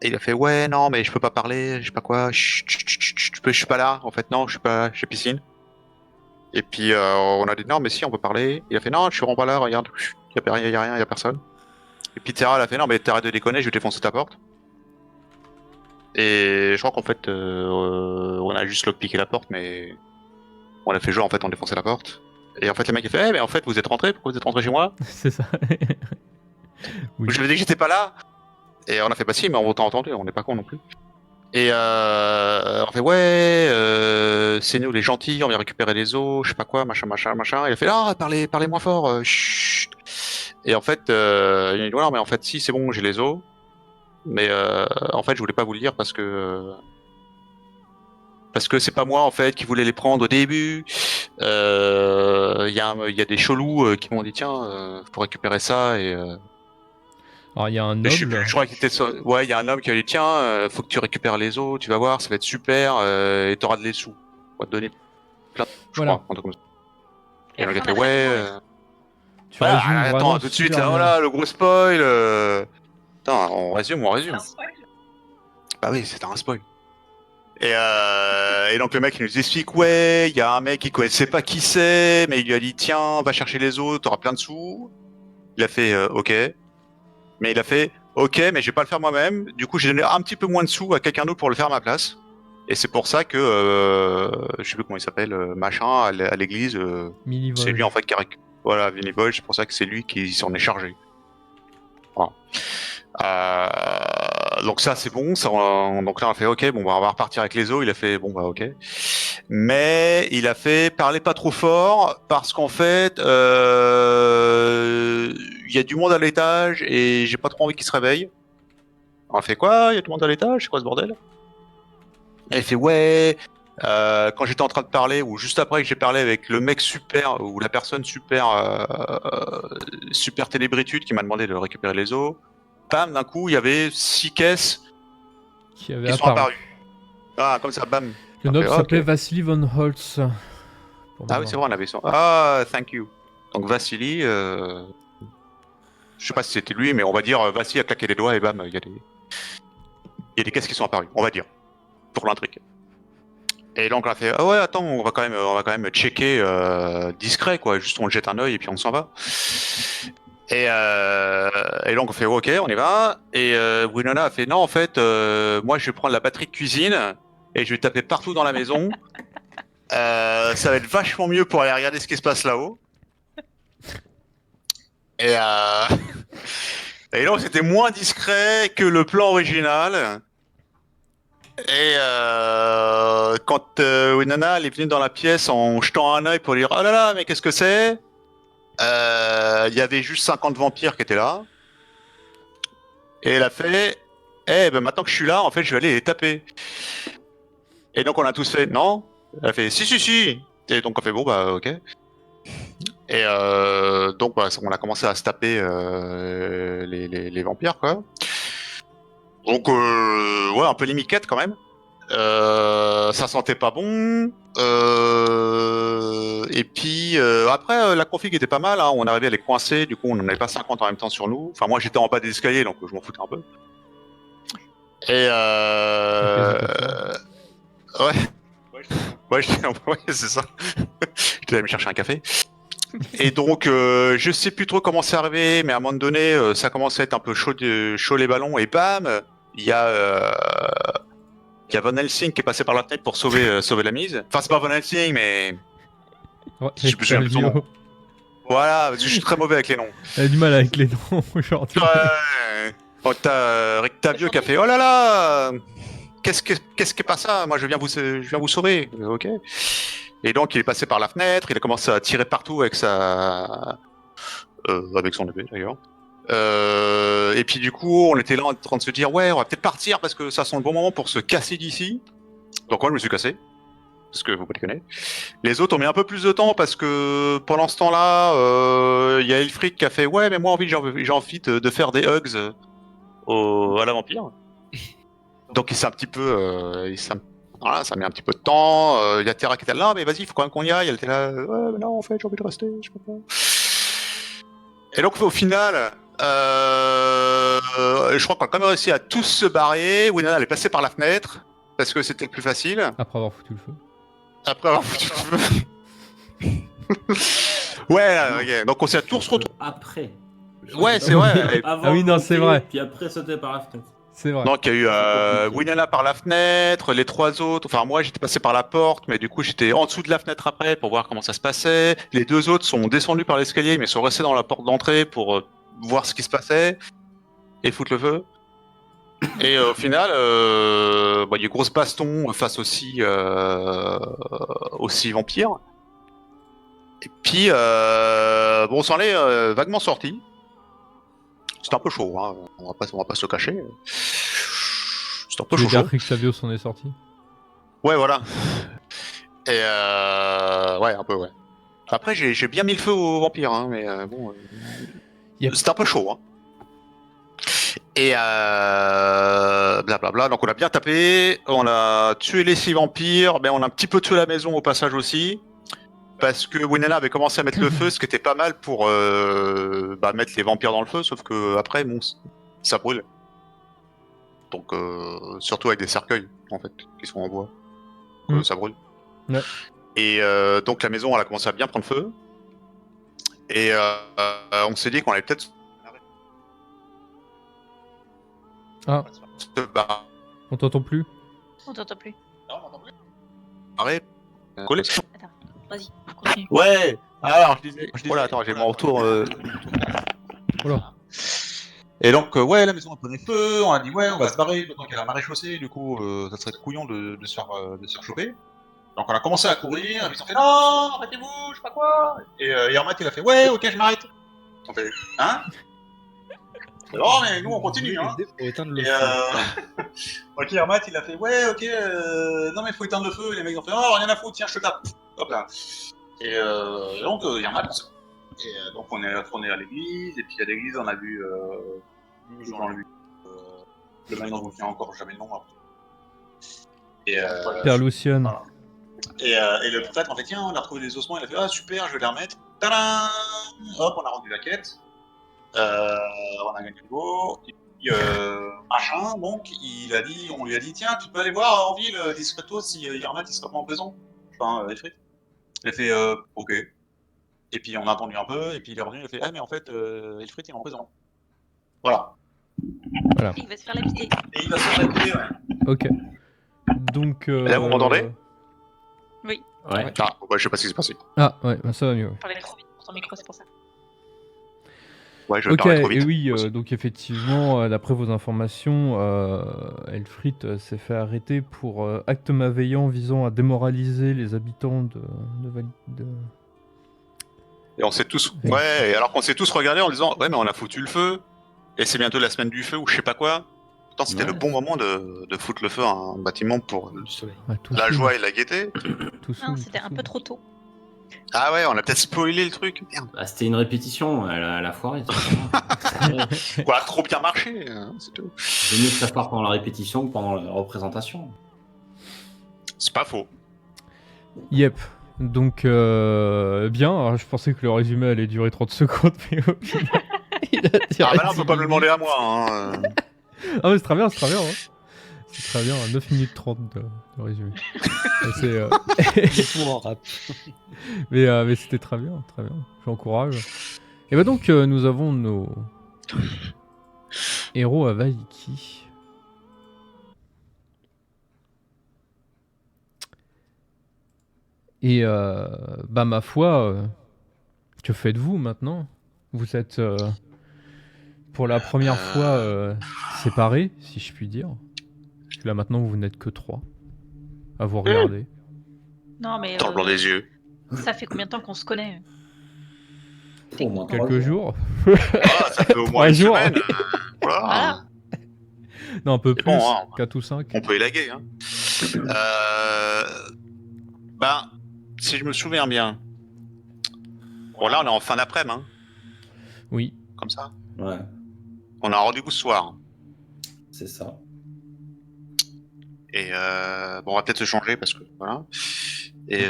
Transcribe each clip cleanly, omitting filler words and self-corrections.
Et il a fait ouais non mais je peux pas parler, je sais pas quoi, je suis pas là en fait non je suis pas chez piscine. Et puis on a dit non mais si on peut parler. Il a fait non je suis vraiment pas là regarde, y a rien y a personne. Et puis Terra elle a fait non mais t'arrêtes de déconner je vais défoncer ta porte. Et je crois qu'en fait on a juste lockpické la porte mais on a fait genre en fait on défonçait la porte. Et en fait le mec il fait mais en fait vous êtes rentré, pourquoi vous êtes rentré chez moi? C'est ça. Oui. Je lui ai dit que j'étais pas là. Et on a fait bah si mais on t'a entendu, on n'est pas con non plus. Et on fait ouais, c'est nous les gentils, on vient récupérer les os, je sais pas quoi, machin, machin, machin. Et il a fait ah parlez moins fort, chut. Et en fait, il a dit non mais en fait si c'est bon, j'ai les os, mais en fait je voulais pas vous le dire parce que c'est pas moi en fait qui voulais les prendre au début. Il y a des chelous qui m'ont dit tiens, faut récupérer ça et Alors il y a un mais je sais plus, noble. je crois qu'il était ouais, il y a un homme qui a dit tiens, faut que tu récupères les os, tu vas voir, ça va être super et t'auras de les sous. On va te donner plein, je Voilà. crois, un truc comme ça. Et Et le après, gars on a fait fait ouais. quoi? Tu Voilà, résumes attends, vraiment tout de suite super là, bien. voilà, le gros spoil. Attends, on C'est un résume. spoil. Bah oui, c'était un spoil. Et donc le mec il nous explique ouais, il y a un mec qui connaissait pas qui c'est, mais il lui a dit tiens, va chercher les autres, t'auras plein de sous. Il a fait ok, mais il a fait ok, mais je vais pas le faire moi-même. Du coup j'ai donné un petit peu moins de sous à quelqu'un d'autre pour le faire à ma place. Et c'est pour ça que je sais plus comment il s'appelle, machin à l'église, c'est lui en Mini-Volge. fait qui a voilà, Vinny Boy, c'est pour ça que c'est lui qui s'en est chargé. Voilà. Donc ça c'est bon, donc là on a fait ok, bon bah, on va repartir avec les os. Il a fait bon bah ok, mais il a fait parler pas trop fort parce qu'en fait il y a du monde à l'étage et j'ai pas trop envie qu'il se réveille. On a fait quoi? Il y a du monde à l'étage, c'est quoi ce bordel? Et il fait ouais. Quand j'étais en train de parler, ou juste après que j'ai parlé avec le mec super, ou la personne super, super télébritude qui m'a demandé de récupérer les os, bam, d'un coup, il y avait 6 caisses Qui avait qui sont apparu. apparues. Ah, comme ça, bam. Le On fait, noble ah, ok. s'appelait Vassili von Holtz. Pour Ah oui, mémoire. c'est vrai, on avait ça. Ah, thank you. Donc Vassili, je sais pas si c'était lui, mais on va dire Vassili a claqué les doigts et bam, il y a des caisses qui sont apparues, on va dire, pour l'intrigue. Et donc on a fait ah ouais attends on va quand même checker discret quoi, juste on le jette un œil et puis on s'en va. Et donc on fait ok on y va et Winona a fait non en fait moi je vais prendre la batterie de cuisine et je vais taper partout dans la maison. Ça va être vachement mieux pour aller regarder ce qui se passe là-haut. Et, et donc c'était moins discret que le plan original. Et quand Winona elle est venue dans la pièce en jetant un œil pour dire oh là là mais qu'est-ce que c'est, il y avait juste 50 vampires qui étaient là. Et elle a fait eh ben maintenant que je suis là en fait je vais aller les taper. Et donc on a tous fait non. Elle a fait si si si. Et donc on fait bon bah ok. Et donc bah, on a commencé à se taper les vampires quoi. Donc ouais un peu limite quand même. Ça sentait pas bon. Et puis après, la config était pas mal. Hein. On arrivait à les coincer. Du coup, on n'en avait pas 50 en même temps sur nous. Enfin, moi, j'étais en bas des escaliers, donc je m'en foutais un peu. Et La pièce était forte. ouais, ouais, ouais c'est ça. J'étais allé me chercher un café. Et donc, je sais plus trop comment c'est arrivé, mais à un moment donné, ça commençait à être un peu chaud, chaud les ballons. Et bam, il y a il y a Van Helsing qui est passé par la fenêtre pour sauver la mise. Enfin, c'est pas Van Helsing, mais Ouais, je me souviens plus de son nom. Octavio. Voilà, parce que je suis très mauvais avec les noms. Elle a du mal avec les noms aujourd'hui. Ouais. Oh, t'as Rictavio qui a fait oh là là, qu'est-ce qui est pas ça? Moi, je viens vous sauver. Ok. Et donc, il est passé par la fenêtre. Il a commencé à tirer partout avec son épée d'ailleurs. Et puis du coup, on était là en train de se dire ouais, on va peut-être partir parce que ça sent le bon moment pour se casser d'ici. Donc moi, je me suis cassé parce que vous pas déconner. Les autres ont mis un peu plus de temps parce que pendant ce temps-là, il y a Elfric qui a fait ouais, mais moi j'ai envie de faire des hugs à la vampire. Donc il s'est un petit peu, voilà, ça a mis un petit peu de temps. Il y a Terra qui était là, mais vas-y, il faut quand même qu'on y aille. Elle était là, ouais, mais non, en fait, j'ai envie de rester, je peux pas. Et donc au final, je crois qu'on a quand même réussi à tous se barrer. Winona elle est passée par la fenêtre parce que c'était le plus facile. Après avoir foutu le feu. Après avoir foutu le feu. Ouais, ok. Donc on s'est tous retrouvés. Après. Ouais, c'est vrai. Avant Ah oui, non, c'est vrai. Puis après sauter par la fenêtre. C'est vrai. Donc il y a eu C'est compliqué. Winona par la fenêtre, les trois autres. Enfin moi j'étais passé par la porte, mais du coup j'étais en dessous de la fenêtre après pour voir comment ça se passait. Les deux autres sont descendus par l'escalier, mais sont restés dans la porte d'entrée pour voir ce qui se passait et foutre le feu. Et au final, il y a eu grosse baston face aussi vampire. Et puis on s'en est vaguement sorti. C'était un peu chaud, hein. On va pas se le cacher. C'était un peu Tu veux chaud. dire que Xavier s'en est sorti? Ouais, voilà. Et ouais, un peu, ouais. Après, j'ai bien mis le feu au vampire, hein, mais bon, Yep. c'était un peu chaud, hein. Et blablabla. Donc on a bien tapé, on a tué les 6 vampires, mais on a un petit peu tué la maison au passage aussi. Parce que Winona avait commencé à mettre le feu, ce qui était pas mal pour mettre les vampires dans le feu, sauf que après, bon, ça brûle. Donc surtout avec des cercueils, en fait, qui sont en bois. Donc, ça brûle. Ouais. Et donc la maison, elle a commencé à bien prendre feu. Et on s'est dit qu'on allait peut-être Ah, se barrer. on t'entend plus? On t'entend plus. Coller. Vas-y, continue. Ouais. Alors je disais. Voilà, attends, j'ai mon retour. Voilà. Et donc ouais, la maison elle prenait feu. On a dit ouais, on va se barrer. Maintenant qu'il y a la marée chaussée, du coup, ça serait couillon de se faire choper. Donc on a commencé à courir. Ils ont fait non, arrêtez-vous, je sais pas quoi. Et Yermat il a fait ouais, ok, je m'arrête. On fait hein. Non mais nous on continue hein. Pour éteindre le Et feu. ok, Yermat il a fait ouais, ok, non mais faut éteindre le feu. Et les mecs ont fait oh rien à foutre, tiens je te tape. Hop là. Et donc Yermat on s'est... Et donc on est retourné à l'église, et puis à l'église on a vu le mec dont je me souviens encore jamais le nom. Après. Et Père Lucian. voilà. Et le prêtre en fait tiens on a retrouvé des ossements, il a fait ah super je vais les remettre. Tadam. Hop on a rendu la quête. On a gagné le niveau. Et puis machin donc on lui a dit tiens tu peux aller voir en ville discretos si Yermat il sera pas en prison. Enfin Elfric. Il a fait ok. Et puis on a attendu un peu, et puis il est revenu, il a fait ah mais en fait Elfric il est en prison. Voilà. Voilà. Il va se faire lapider. Et il va se faire lapider, ouais. Ok. Donc. Là, vous m'entendez? Oui, Ouais. Ah, bah, je sais pas ce qui s'est passé. Ah, ouais, bah, ça va mieux. Ouais. parlais trop vite pour ton micro, c'est pour ça. Ouais, je Ok, parlais trop vite. et oui, aussi. donc effectivement, d'après vos informations, Elfric s'est fait arrêter pour acte malveillant visant à démoraliser les habitants de... Et on s'est tous. Ouais. Ouais, et alors qu'on s'est tous regardés en disant ouais, mais on a foutu le feu, et c'est bientôt la semaine du feu ou je sais pas quoi. Pourtant, c'était Ouais. le bon moment de foutre le feu à un bâtiment pour Du soleil. Ouais, tout la saoule, joie et la gaieté. tout saoule, Non, tout c'était un saoule. peu trop tôt. Ah ouais, on a peut-être spoilé le truc. Merde. Bah, c'était une répétition, elle a foiré. Voilà, trop bien marché, c'est tout. C'est mieux que ça part pendant la répétition que pendant la représentation. C'est pas faux. Yep. Donc, bien. Alors, je pensais que le résumé allait durer 30 secondes, mais au final, il a Ah bah là, on peut pas me le 10 demander à moi. Hein. Ah, mais c'est très bien, c'est très bien. Hein. C'est très bien, 9 minutes 30 de résumé. Et c'est, Tout en rap. mais c'était très bien, j'encourage. Et bah donc, nous avons nos héros à Valiki. Et bah ma foi, que faites-vous maintenant? Vous êtes pour la première fois séparés, si je puis dire. Parce que là maintenant vous n'êtes que 3 à vous regarder. Non, mais Dans le blanc des yeux. ça fait combien de temps qu'on se connaît? Au moins Quelques jours. Ah, ça fait au moins Un une jour. semaine. Voilà. Voilà. Non, un peu C'est plus, bon, hein. 4 ou 5. On peut élaguer. Hein. Ben, si je me souviens bien. Bon, là, on est en fin d'après-midi, hein, Oui. comme ça. Ouais, On a un rendez-vous ce soir. c'est ça. Et bon, on va peut-être se changer parce que voilà. Et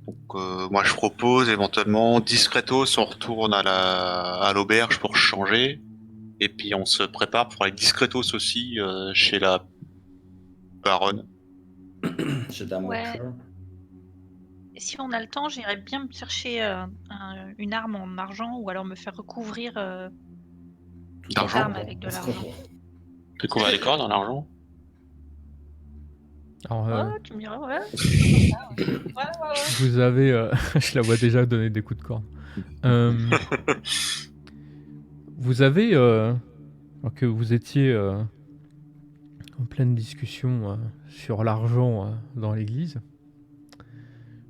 donc, moi, je propose éventuellement discretos, on retourne à l'auberge pour changer. Et puis on se prépare pour aller discretos aussi chez la baronne. Chez Dame Ouais. Watcher. Et si on a le temps, j'irais bien me chercher une arme en argent ou alors me faire recouvrir toutes les D'argent. armes avec de l'argent. Tu couvres les cordes en argent. Alors, Ouais, tu me diras, ouais. Ouais. vous avez... je la vois déjà donner des coups de corne. Vous avez... alors que vous étiez en pleine discussion sur l'argent dans l'église,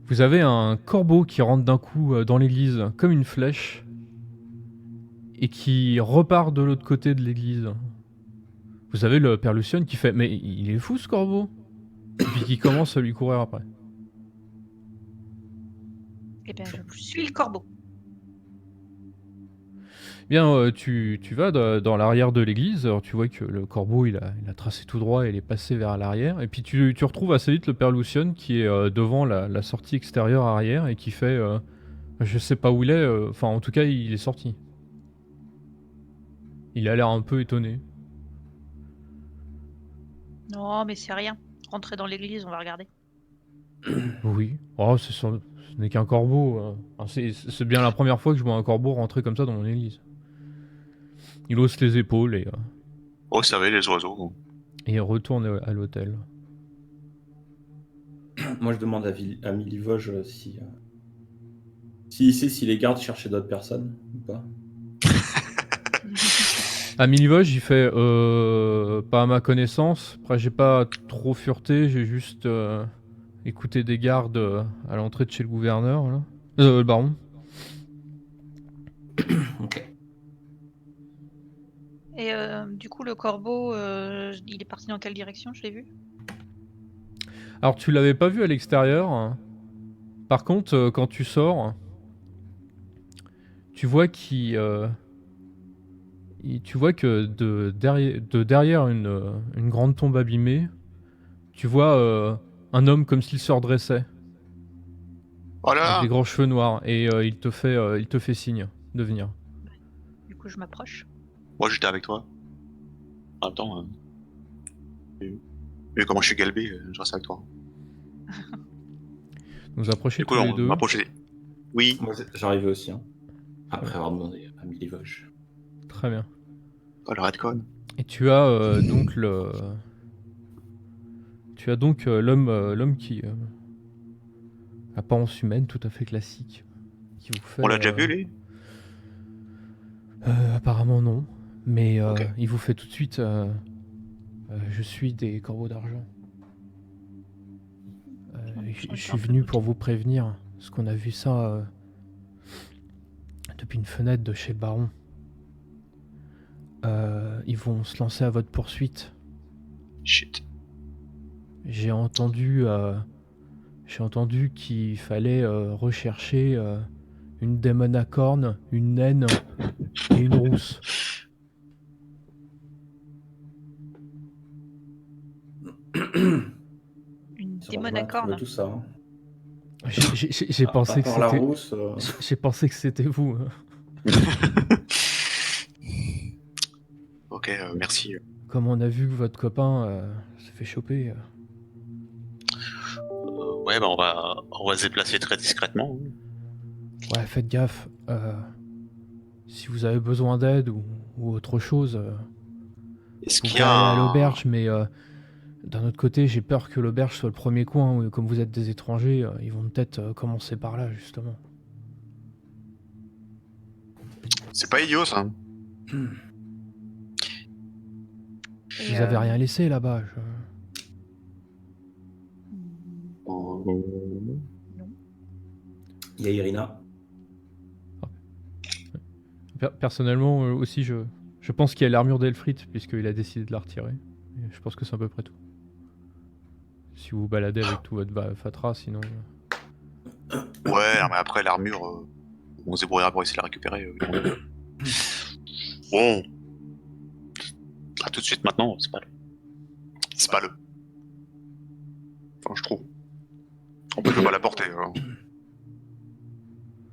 vous avez un corbeau qui rentre d'un coup dans l'église comme une flèche et qui repart de l'autre côté de l'église. Vous avez le père Lucien qui fait « Mais il est fou ce corbeau !» et puis qui commence à lui courir après. Eh bien, je suis le corbeau. Bien, tu vas dans l'arrière de l'église, alors tu vois que le corbeau il a tracé tout droit et il est passé vers l'arrière, et puis tu retrouves assez vite le père Lucien qui est devant la sortie extérieure arrière et qui fait je sais pas où il est, enfin en tout cas il est sorti. Il a l'air un peu étonné. Non, mais c'est rien. Rentrez dans l'église, on va regarder. Oui, oh, ce n'est qu'un corbeau. Enfin, c'est bien la première fois que je vois un corbeau rentrer comme ça dans mon église. Il hausse les épaules et Oh, ça va, les oiseaux. il retourne à l'hôtel. Moi, je demande à Milivoge s'il sait si les gardes cherchaient d'autres personnes ou pas. À Milivoge, il fait pas à ma connaissance. Après, j'ai pas trop fureté, j'ai juste écouté des gardes à l'entrée de chez le gouverneur, là. Le baron. Ok. Et du coup, le corbeau, il est parti dans quelle direction? Je l'ai vu. Alors, tu l'avais pas vu à l'extérieur, hein. Par contre, quand tu sors, tu vois tu vois que de derrière une grande tombe abîmée, tu vois un homme comme s'il se redressait, avec Voilà. des grands cheveux noirs, et il te fait signe de venir. Du coup, je m'approche. Moi, j'étais avec toi. En même temps, mais comment je suis galbé, je reste avec toi. Vous approchez Du coup, tous les on deux. m'approchait. Oui. Moi, j'arrivais aussi. Hein. Après avoir demandé à Milivoge. Très bien. Pas le redcon. Et tu as donc l'homme qui apparence humaine tout à fait classique, qui vous fait. On l'a déjà vu, lui. Apparemment non, mais Ok. il vous fait tout de suite. Je suis des corbeaux d'argent. Je suis venu pour vous prévenir, parce qu'on a vu ça depuis une fenêtre de chez le baron. Ils vont se lancer à votre poursuite. Shit. J'ai entendu qu'il fallait rechercher une démon à cornes, une naine et une rousse. Une Ils démon ont à trouvé cornes. tout ça. Hein. J'ai pensé À que part la c'était. rousse. J'ai pensé que c'était vous. Ok, merci. Comme on a vu que votre copain s'est fait choper. Ouais, bah on va se déplacer très discrètement. Ouais, faites gaffe. Si vous avez besoin d'aide ou autre chose, Est-ce vous qu'il y pouvez a aller à un... l'auberge, mais d'un autre côté, j'ai peur que l'auberge soit le premier coin. Où, comme vous êtes des étrangers, ils vont peut-être commencer par là, justement. C'est pas idiot, ça. Et, Vous avez rien laissé là-bas. Il y a Irina. Personnellement, aussi, je pense qu'il y a l'armure d'Elfrith, puisqu'il a décidé de la retirer. Et je pense que c'est à peu près tout. Si vous vous baladez avec tout votre fatras, sinon... Ouais, non, mais après l'armure, on se débrouillera pour essayer de la récupérer. Bon. Là, tout de suite maintenant, c'est pas le. C'est pas le. Enfin, je trouve. On peut pas la porter.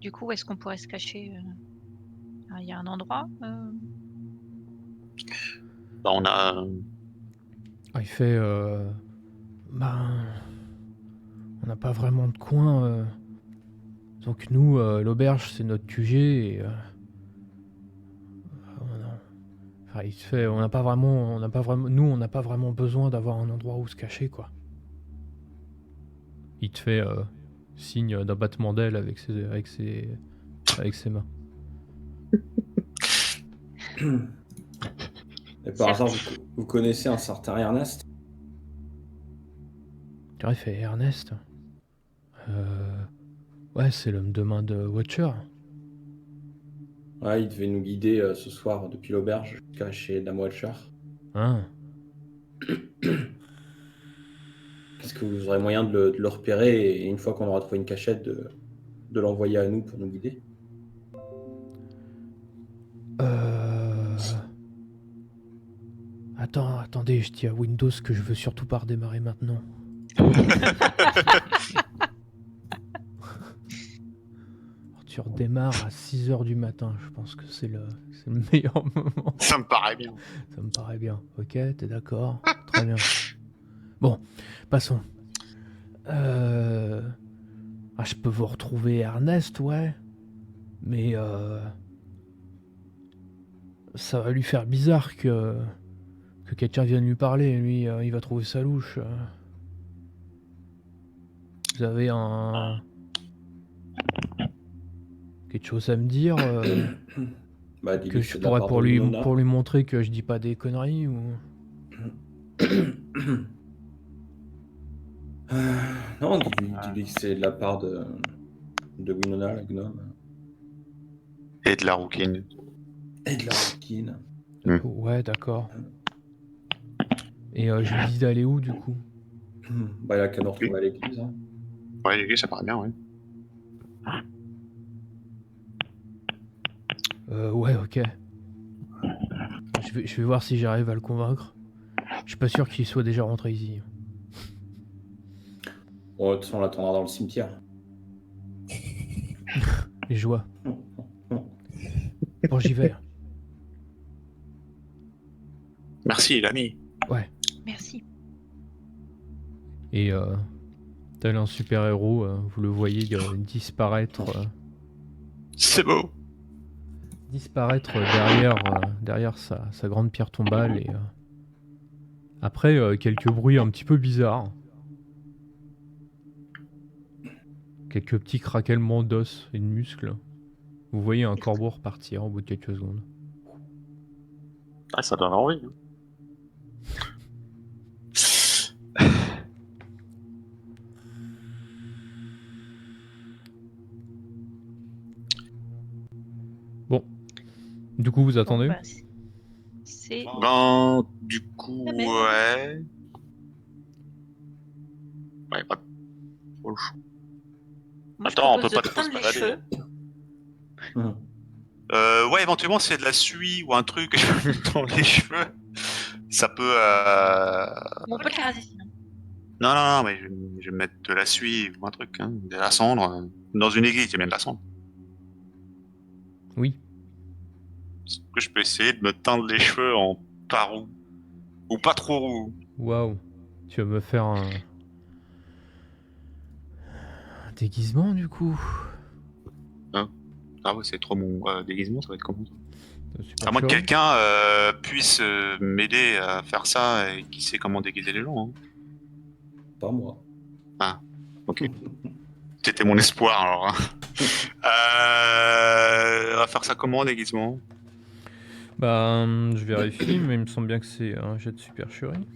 du coup, où est-ce qu'on pourrait se cacher? Il y a un endroit Bah, on a... Ah, il fait... Ben... On n'a pas vraiment de coin. Donc nous, l'auberge, c'est notre QG et... Enfin, il se fait... On n'a pas vraiment... Nous, on n'a pas vraiment besoin d'avoir un endroit où se cacher, quoi. Il te fait signe d'un battement d'aile avec ses mains. Et par hasard, Certes. vous connaissez un certain Ernest? Tu vois, il fait Ernest. Ouais, c'est l'homme de main de Watcher. Ouais, il devait nous guider ce soir depuis l'auberge jusqu'à chez Dame Watcher. Hein? Est-ce que vous aurez moyen de le repérer et une fois qu'on aura trouvé une cachette, de l'envoyer à nous pour nous guider? Attendez, je dis à Windows que je veux surtout pas redémarrer maintenant. Alors, tu redémarres à 6h du matin, je pense que c'est le meilleur moment. Ça me paraît bien. Ça me paraît bien. Ok, t'es d'accord? Très bien. Bon, passons. Ah, je peux vous retrouver Ernest, ouais. Mais ça va lui faire bizarre que quelqu'un vienne lui parler. Lui, il va trouver ça louche. Vous avez quelque chose à me dire Bah, que dis-lui que je c'est de la pourrais part pour de lui Winona. montrer que je dis pas des conneries ou... Non, dis-lui que c'est de la part de Winona, la gnome, Et de la rouquine. et de la rouquine. Ouais, d'accord. Et je lui dis d'aller où du coup? Bah, il a qu'à nous retrouver à l'église. Hein. Ouais, oui, ça paraît bien, ouais. Ouais, ok. Je vais voir si j'arrive à le convaincre. Je suis pas sûr qu'il soit déjà rentré ici. Bon, de toute façon, on l'attendra dans le cimetière. Et je vois. Bon, j'y vais. Merci, l'ami. Ouais. Merci. Et tel un super-héros, vous le voyez disparaître C'est beau. derrière sa grande pierre tombale. Et après, quelques bruits un petit peu bizarres. Quelques petits craquements d'os et de muscles. Vous voyez un corbeau repartir au bout de quelques secondes. Ah, ça donne envie. Hein. Bon. Du coup, vous Bon, attendez? bah, c'est Ben, du coup, la belle. ouais. Ouais, pas trop le choix. Moi, je Attends, on propose peut de pas trop prendre se les balader. cheveux. Ouais, éventuellement, c'est de la suie ou un truc dans les cheveux. Ça peut. On peut le raser sinon. Non, non, non, mais je vais mettre de la suie ou un truc, hein, de la cendre. Dans une église, il y a bien de la cendre. Oui. Est-ce que je peux essayer de me teindre les cheveux en pas roux ou pas trop roux? Waouh. Tu vas me faire un déguisement du coup. Ah ouais, c'est trop mon déguisement, ça va être comment ça? Super À moins que chéri. quelqu'un puisse m'aider à faire ça et qui sait comment déguiser les gens. Hein. Pas moi. Ah, ok. C'était mon espoir alors. Hein. On va faire ça comment, déguisement? Bah, je vérifie, mais il me semble bien que c'est un jet de supercherie.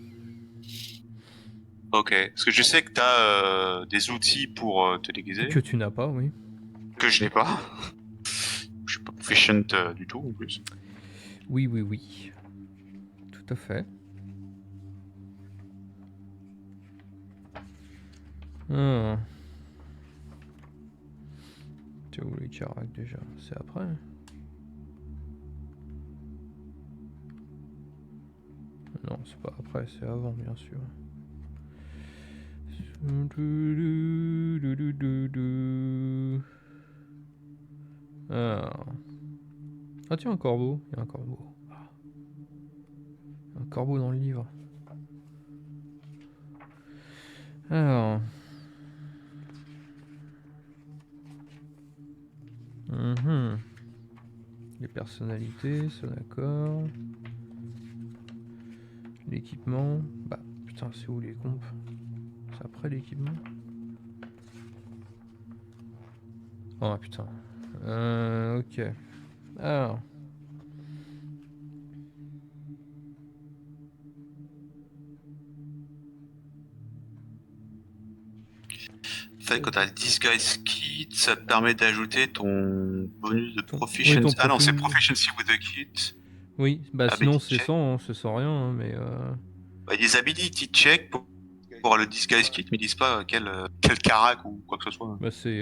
Ok. Parce que je sais que t'as des outils pour te déguiser, Que tu n'as pas, oui. que je n'ai pas. Je suis pas proficient du tout en plus. Oui, oui, oui. Tout à fait. Ah. Tu as où les Charac déjà? C'est après? Non, c'est pas après, c'est avant, bien sûr. Ah, ah tiens, un corbeau. Il y a un corbeau. un corbeau dans le livre. Alors. Mhm. Les personnalités, ça d'accord. L'équipement. Bah putain, c'est où les comptes? C'est après l'équipement? Oh putain. Ok. Alors. En fait, quand t'as le Disguise Kit, ça te permet d'ajouter ton bonus de ton Proficiency. Ah non, c'est profi- Proficiency with the Kit. Oui, bah sinon Ability c'est check. sans, hein, c'est sans rien, hein, mais Bah, des ability check pour le Disguise Kit, mais ils disent pas quel carac ou quoi que ce soit. bah c'est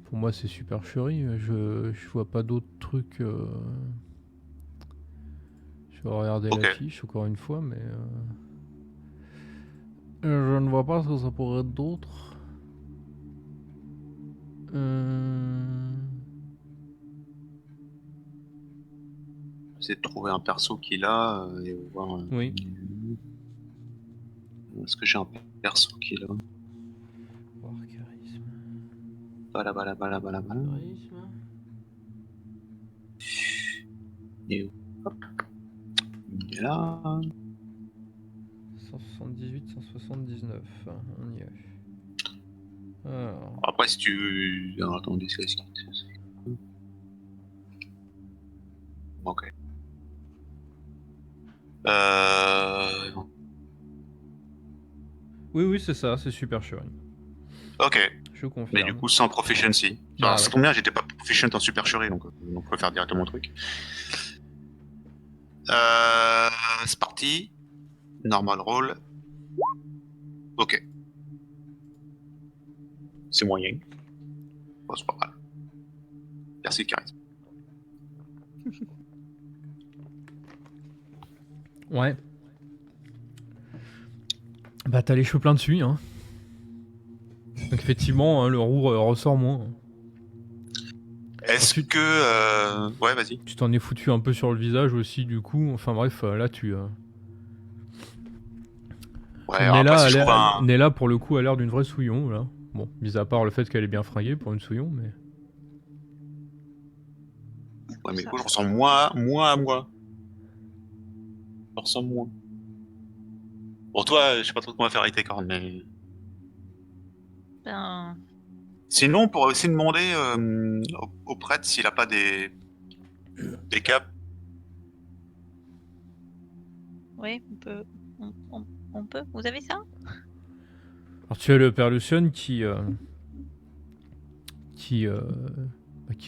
pour moi c'est supercherie. Je vois pas d'autres trucs. Je vais regarder Ok. la fiche encore une fois, mais je ne vois pas ce que ça pourrait être d'autre. C'est de trouver un perso qu'il a et voir. Oui. Est-ce que j'ai un perso qu'il a? Voir charisme. Bala. Charisme. Et où? Hop. Il est là. 178, 179. On y est. Alors. Après, si tu. Alors, attends, Disguise Kit. Ok. Oui, c'est ça, c'est supercherie. Ok. Je confirme. Mais du coup, sans proficiency. Bah, Alors, ça ouais. tombe bien, j'étais pas proficient en supercherie, donc on peut faire directement le truc. C'est parti. Normal roll. Ok. C'est moyen. Bon, c'est pas grave. Merci, charisme. Ouais. Bah t'as les cheveux pleins dessus, hein. Donc effectivement, hein, le roux ressort moins. Est-ce Ensuite- que. Ouais, vas-y. Tu t'en es foutu un peu sur le visage aussi, du coup. Enfin bref, là tu. Ouais, alors après, si je trouve un. Nella, pour le coup, a l'air d'une vraie souillon, là. Bon, mis à part le fait qu'elle est bien fringuée pour une souillon, mais. Ouais, mais du coup, je ressemble moins à moi. Je ressemble moins. Bon, toi, je sais pas trop comment faire avec tes cornes, mais. Ben, Sinon, on pourrait aussi demander au prêtre s'il a pas des capes. ouais, on peut. On peut. Vous avez ça? Alors tu as le père Lucian qui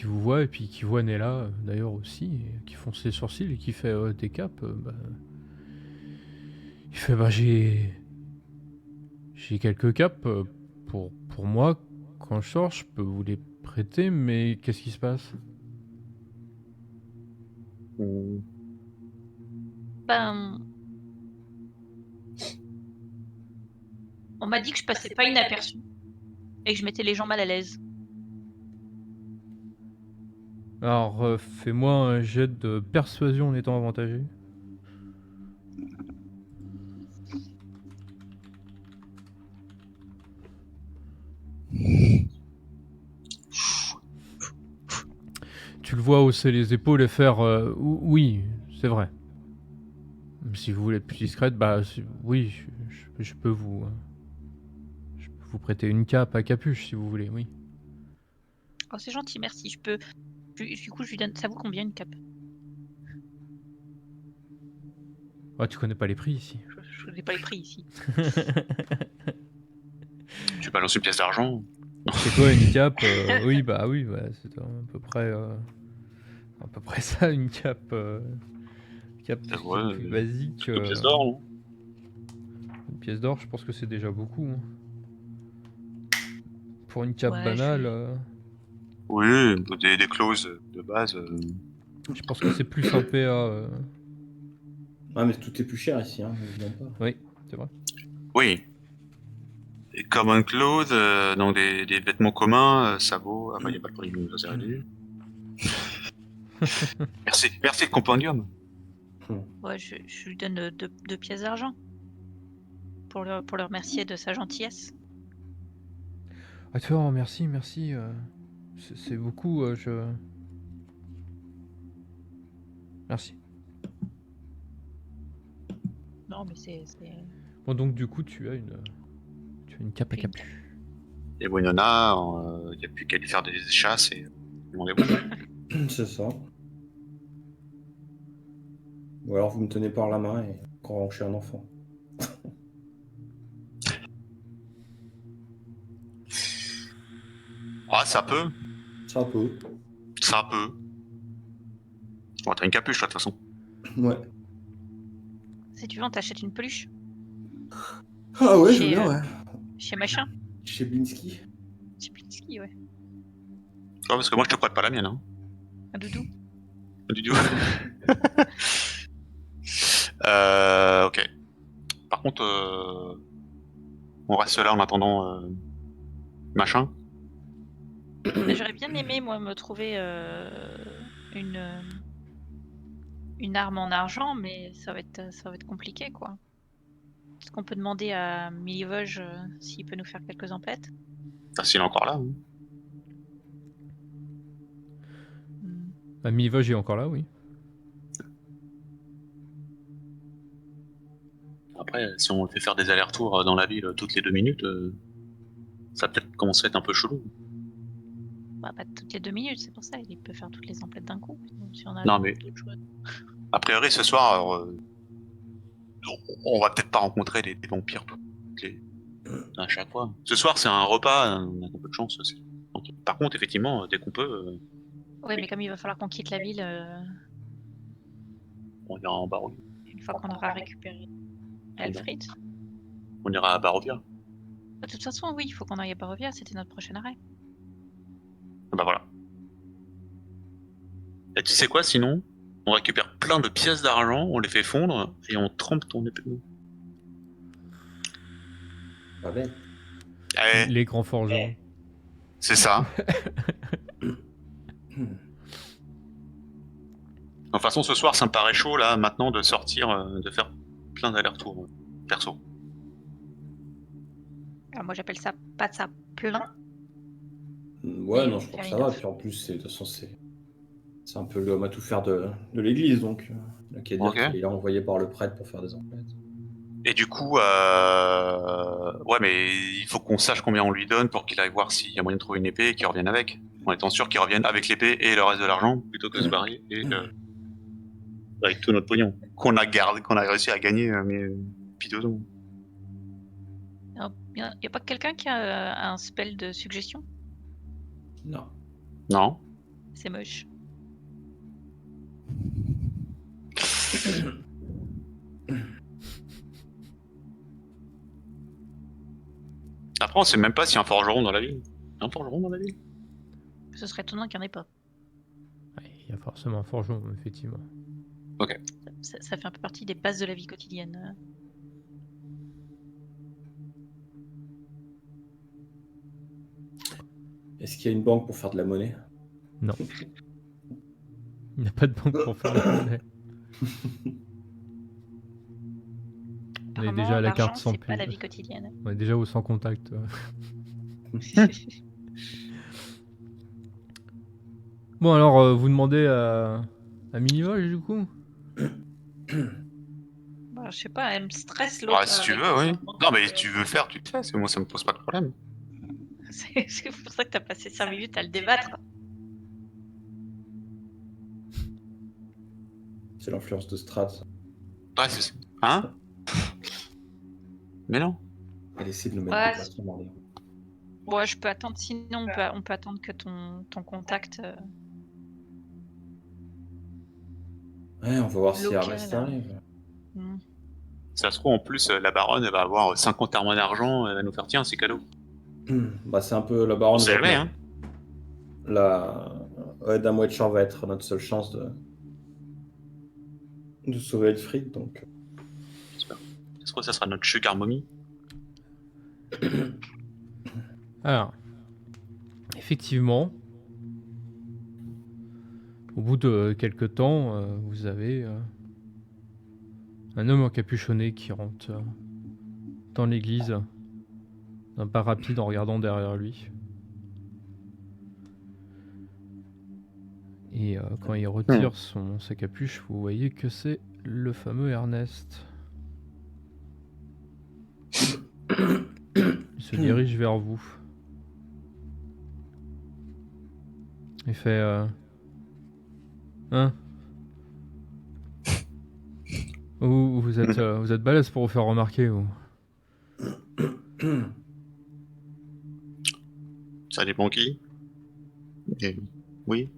vous voit et puis qui voit Nella d'ailleurs aussi, et qui fonce les sourcils et qui fait des capes. Il fait bah j'ai quelques capes pour moi quand je sors, je peux vous les prêter, mais qu'est-ce qui se passe? Ben, on m'a dit que je passais pas inaperçu et que je mettais les gens mal à l'aise. Alors fais-moi un jet de persuasion en étant avantagé. Tu le vois hausser les épaules et faire oui, c'est vrai. Si vous voulez être plus discrète, bah oui, je peux vous prêter une cape à capuche si vous voulez, oui. Oh, c'est gentil, merci. Je peux. Du coup, je lui donne. Ça vaut combien une cape? Ah, tu connais pas les prix ici. Je n'ai pas les prix ici. Tu balances une pièce d'argent. C'est quoi une cape? Oui, bah c'est à peu près ça, une cape. Cape C'est vrai, plus basique. Quelques pièces d'or, non? Une pièce d'or, je pense que c'est déjà beaucoup, hein. Pour une cape Ouais, banale, Oui, des clauses de base. je pense que c'est plus un PA. Ah, mais tout est plus cher ici, hein, évidemment pas. Oui, c'est vrai. Oui. Et common clothes, donc des vêtements communs, ça vaut. Ah bah, y a pas de prix, ça c'est réduit. Merci le compendium. Ouais, je lui donne 2 pièces d'argent pour le remercier de sa gentillesse. Ah, tu vois, merci, merci. C'est beaucoup, Merci. Non, mais c'est Bon, donc du coup, tu as une cape à Une capu. Et Winona, il n'y a plus qu'à lui faire des chasses et on est bon. C'est ça. Ou alors vous me tenez par la main et quand je suis un enfant. Ah, ça peut. Ça peut. Ça peut. Bon, t'as une capuche, toi, de toute façon. Ouais. Si tu veux, on t'achète une peluche Ah ouais, je veux chez, bien, ouais. chez machin. Chez Blinsky. Chez Plinsky, ouais. Ouais, parce que moi, je te prête pas la mienne, hein. Un doudou. Du tout. Ok. Par contre, on reste là en attendant machin. Mais j'aurais bien aimé, moi, me trouver une arme en argent, mais ça va être compliqué, quoi. Est-ce qu'on peut demander à Milivoge s'il peut nous faire quelques emplettes? Enfin, s'il est encore là. Hein. Hmm. Bah, Milivoje est encore là, oui. Après, si on le fait faire des allers-retours dans la ville toutes les 2 minutes, ça va peut-être commencer à être un peu chelou. Bah, pas toutes les 2 minutes, c'est pour ça. Il peut faire toutes les emplettes d'un coup. Donc, si on a Non, mais d'autres choses. a priori, ce soir, alors, on va peut-être pas rencontrer des vampires à chaque fois. Ce soir, c'est un repas, on a un peu de chance. Tranquille. Par contre, effectivement, dès qu'on peut, Ouais, mais comme il va falloir qu'on quitte la ville on ira en Barovia. une fois qu'on aura récupéré Elfried. On ira à Barovia. De toute façon, oui, il faut qu'on aille à Barovia, c'était notre prochain arrêt. Bah voilà. Et tu sais quoi, sinon, on récupère plein de pièces d'argent, on les fait fondre et on trempe ton épée. Pas bête. Eh, Les grands forgerons. c'est ça. De toute façon, ce soir, ça me paraît chaud, là, maintenant, de sortir, de faire plein d'allers-retours, perso. Alors moi, j'appelle ça pas de ça plein. Ouais, Mais non, on je crois fait que ça va. enough. Puis en plus, de toute façon, c'est un peu l'homme à tout faire de l'église, donc il n'y a qu'à dire Ok. qu'il est envoyé par le prêtre pour faire des emplettes. Et du coup, ouais, mais il faut qu'on sache combien on lui donne pour qu'il aille voir s'il y a moyen de trouver une épée et qu'il revienne avec. En étant sûr qu'il revienne avec l'épée et le reste de l'argent, plutôt que de se barrer et avec tout notre pognon qu'on a gardé, qu'on a réussi à gagner, mais piteusement. Il y a pas quelqu'un qui a un spell de suggestion? Non. Non. C'est moche. Après, on sait même pas s'il y a un forgeron dans la ville. Il y a un forgeron dans la ville? Ce serait étonnant qu'il n'y en ait pas. Ouais, il y a forcément un forgeron, effectivement. Ça fait un peu partie des bases de la vie quotidienne. Est-ce qu'il y a une banque pour faire de la monnaie? Non. Il n'y a pas de banque pour faire la monnaie. On est Apparemment, déjà à la l'argent, carte sans c'est pas la pub. vie quotidienne. On est déjà au sans contact. Bon, alors, vous demandez à Milivoje, du coup? Bah, je sais pas, elle me stresse l'autre. Ouais, si tu avec veux, les oui. enfants. Non, mais si tu veux faire, tu te fais. Moi, ça me pose pas de problème. C'est pour ça que t'as passé 5 minutes à le débattre. C'est l'influence de Strat. Ouais, c'est ça. Hein? Mais non. Elle essaie de le mettre Ouais, de façon bordée. Ouais, je peux attendre. Sinon, on peut attendre que ton contact Ouais, on va voir si local, Ernest arrive. Ça se trouve, en plus, la baronne, elle va avoir 50 armes d'argent, elle va nous faire, tiens, c'est cadeau. Bah, c'est un peu la On baronne. sait jamais, hein. Ouais, Dame Witcher va être notre seule chance de sauver Elfried, donc. J'espère. Ça se trouve, ça sera notre sugar mommy. Alors, effectivement, au bout de quelques temps, vous avez Un homme encapuchonné qui rentre dans l'église d'un pas rapide en regardant derrière lui. Et quand il retire sa capuche, vous voyez que c'est le fameux Ernest. Il se dirige vers vous. Il fait... Hein? Vous êtes balèze pour vous faire remarquer, vous. Ça dépend qui. Et... Oui.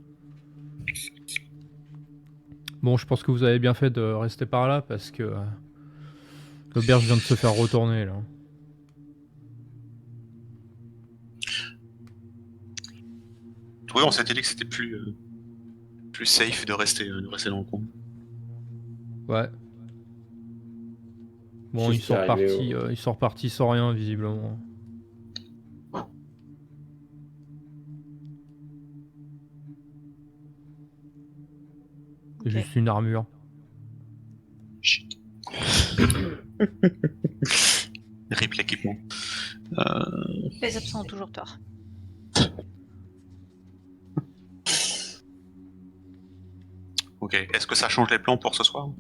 Bon, je pense que vous avez bien fait de rester par là, parce que... l'auberge vient de se faire retourner, là. Oui, on s'était dit que c'était plus safe de rester dans le coin. Ouais. Bon, C'est ils ce sont qui est arrivé repartis, ils sont repartis sans rien, visiblement. C'est Ok. juste une armure. Shit. Rip l'équipement. Les absents ont toujours tort. Ok, est-ce que ça change les plans pour ce soir?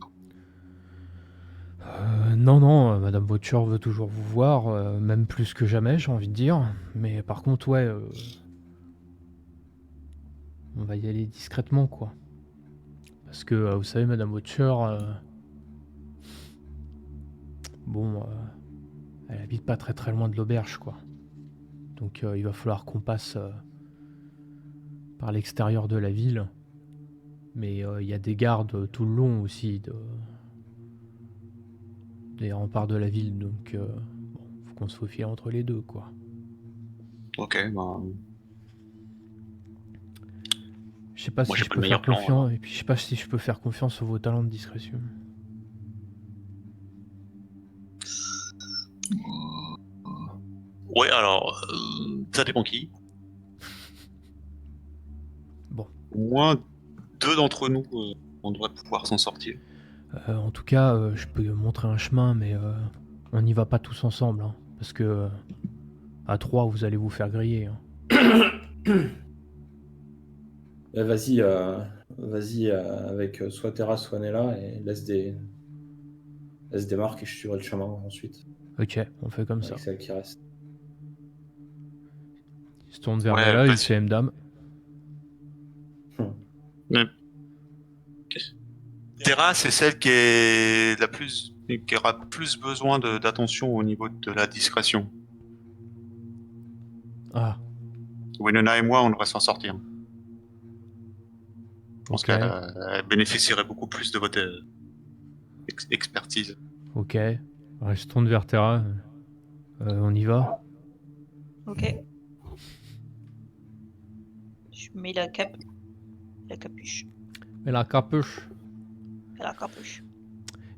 Non, Madame Butcher veut toujours vous voir, même plus que jamais, j'ai envie de dire. Mais par contre, ouais, on va y aller discrètement, quoi. Parce que, vous savez, Madame Butcher, bon, elle habite pas très très loin de l'auberge, quoi. Donc il va falloir qu'on passe par l'extérieur de la ville. Mais il y a des gardes tout le long aussi des remparts de la ville, donc bon, faut qu'on se faufile entre les deux, quoi. Ok, bah... Je sais pas Moi, si j'ai je pas peux le meilleur faire plan, confiance, et puis je sais pas si je peux faire confiance sur vos talents de discrétion. Ouais, alors... ça dépend qui. Bon. Au moins 2 d'entre nous, on devrait pouvoir s'en sortir. En tout cas, je peux montrer un chemin, mais on n'y va pas tous ensemble, hein, parce que à 3, vous allez vous faire griller. Hein. Vas-y, avec soit Terra, soit Nella, et laisse des marques et je suivrai le chemin ensuite, Ok, on fait comme ça. avec celle qui reste. Il se tourne vers Ouais, Nella, il vas-y. fait M-Dame. Terra, c'est celle qui est qui aura plus besoin d'attention au niveau de la discrétion. Ah, Winona et moi, on devrait s'en sortir. Je pense ok, qu'elle bénéficierait beaucoup plus de votre expertise. ok. Ouais, il se tourne vers Terra. On y va? Ok. Je mets la capuche. Mais la capuche. La capuche.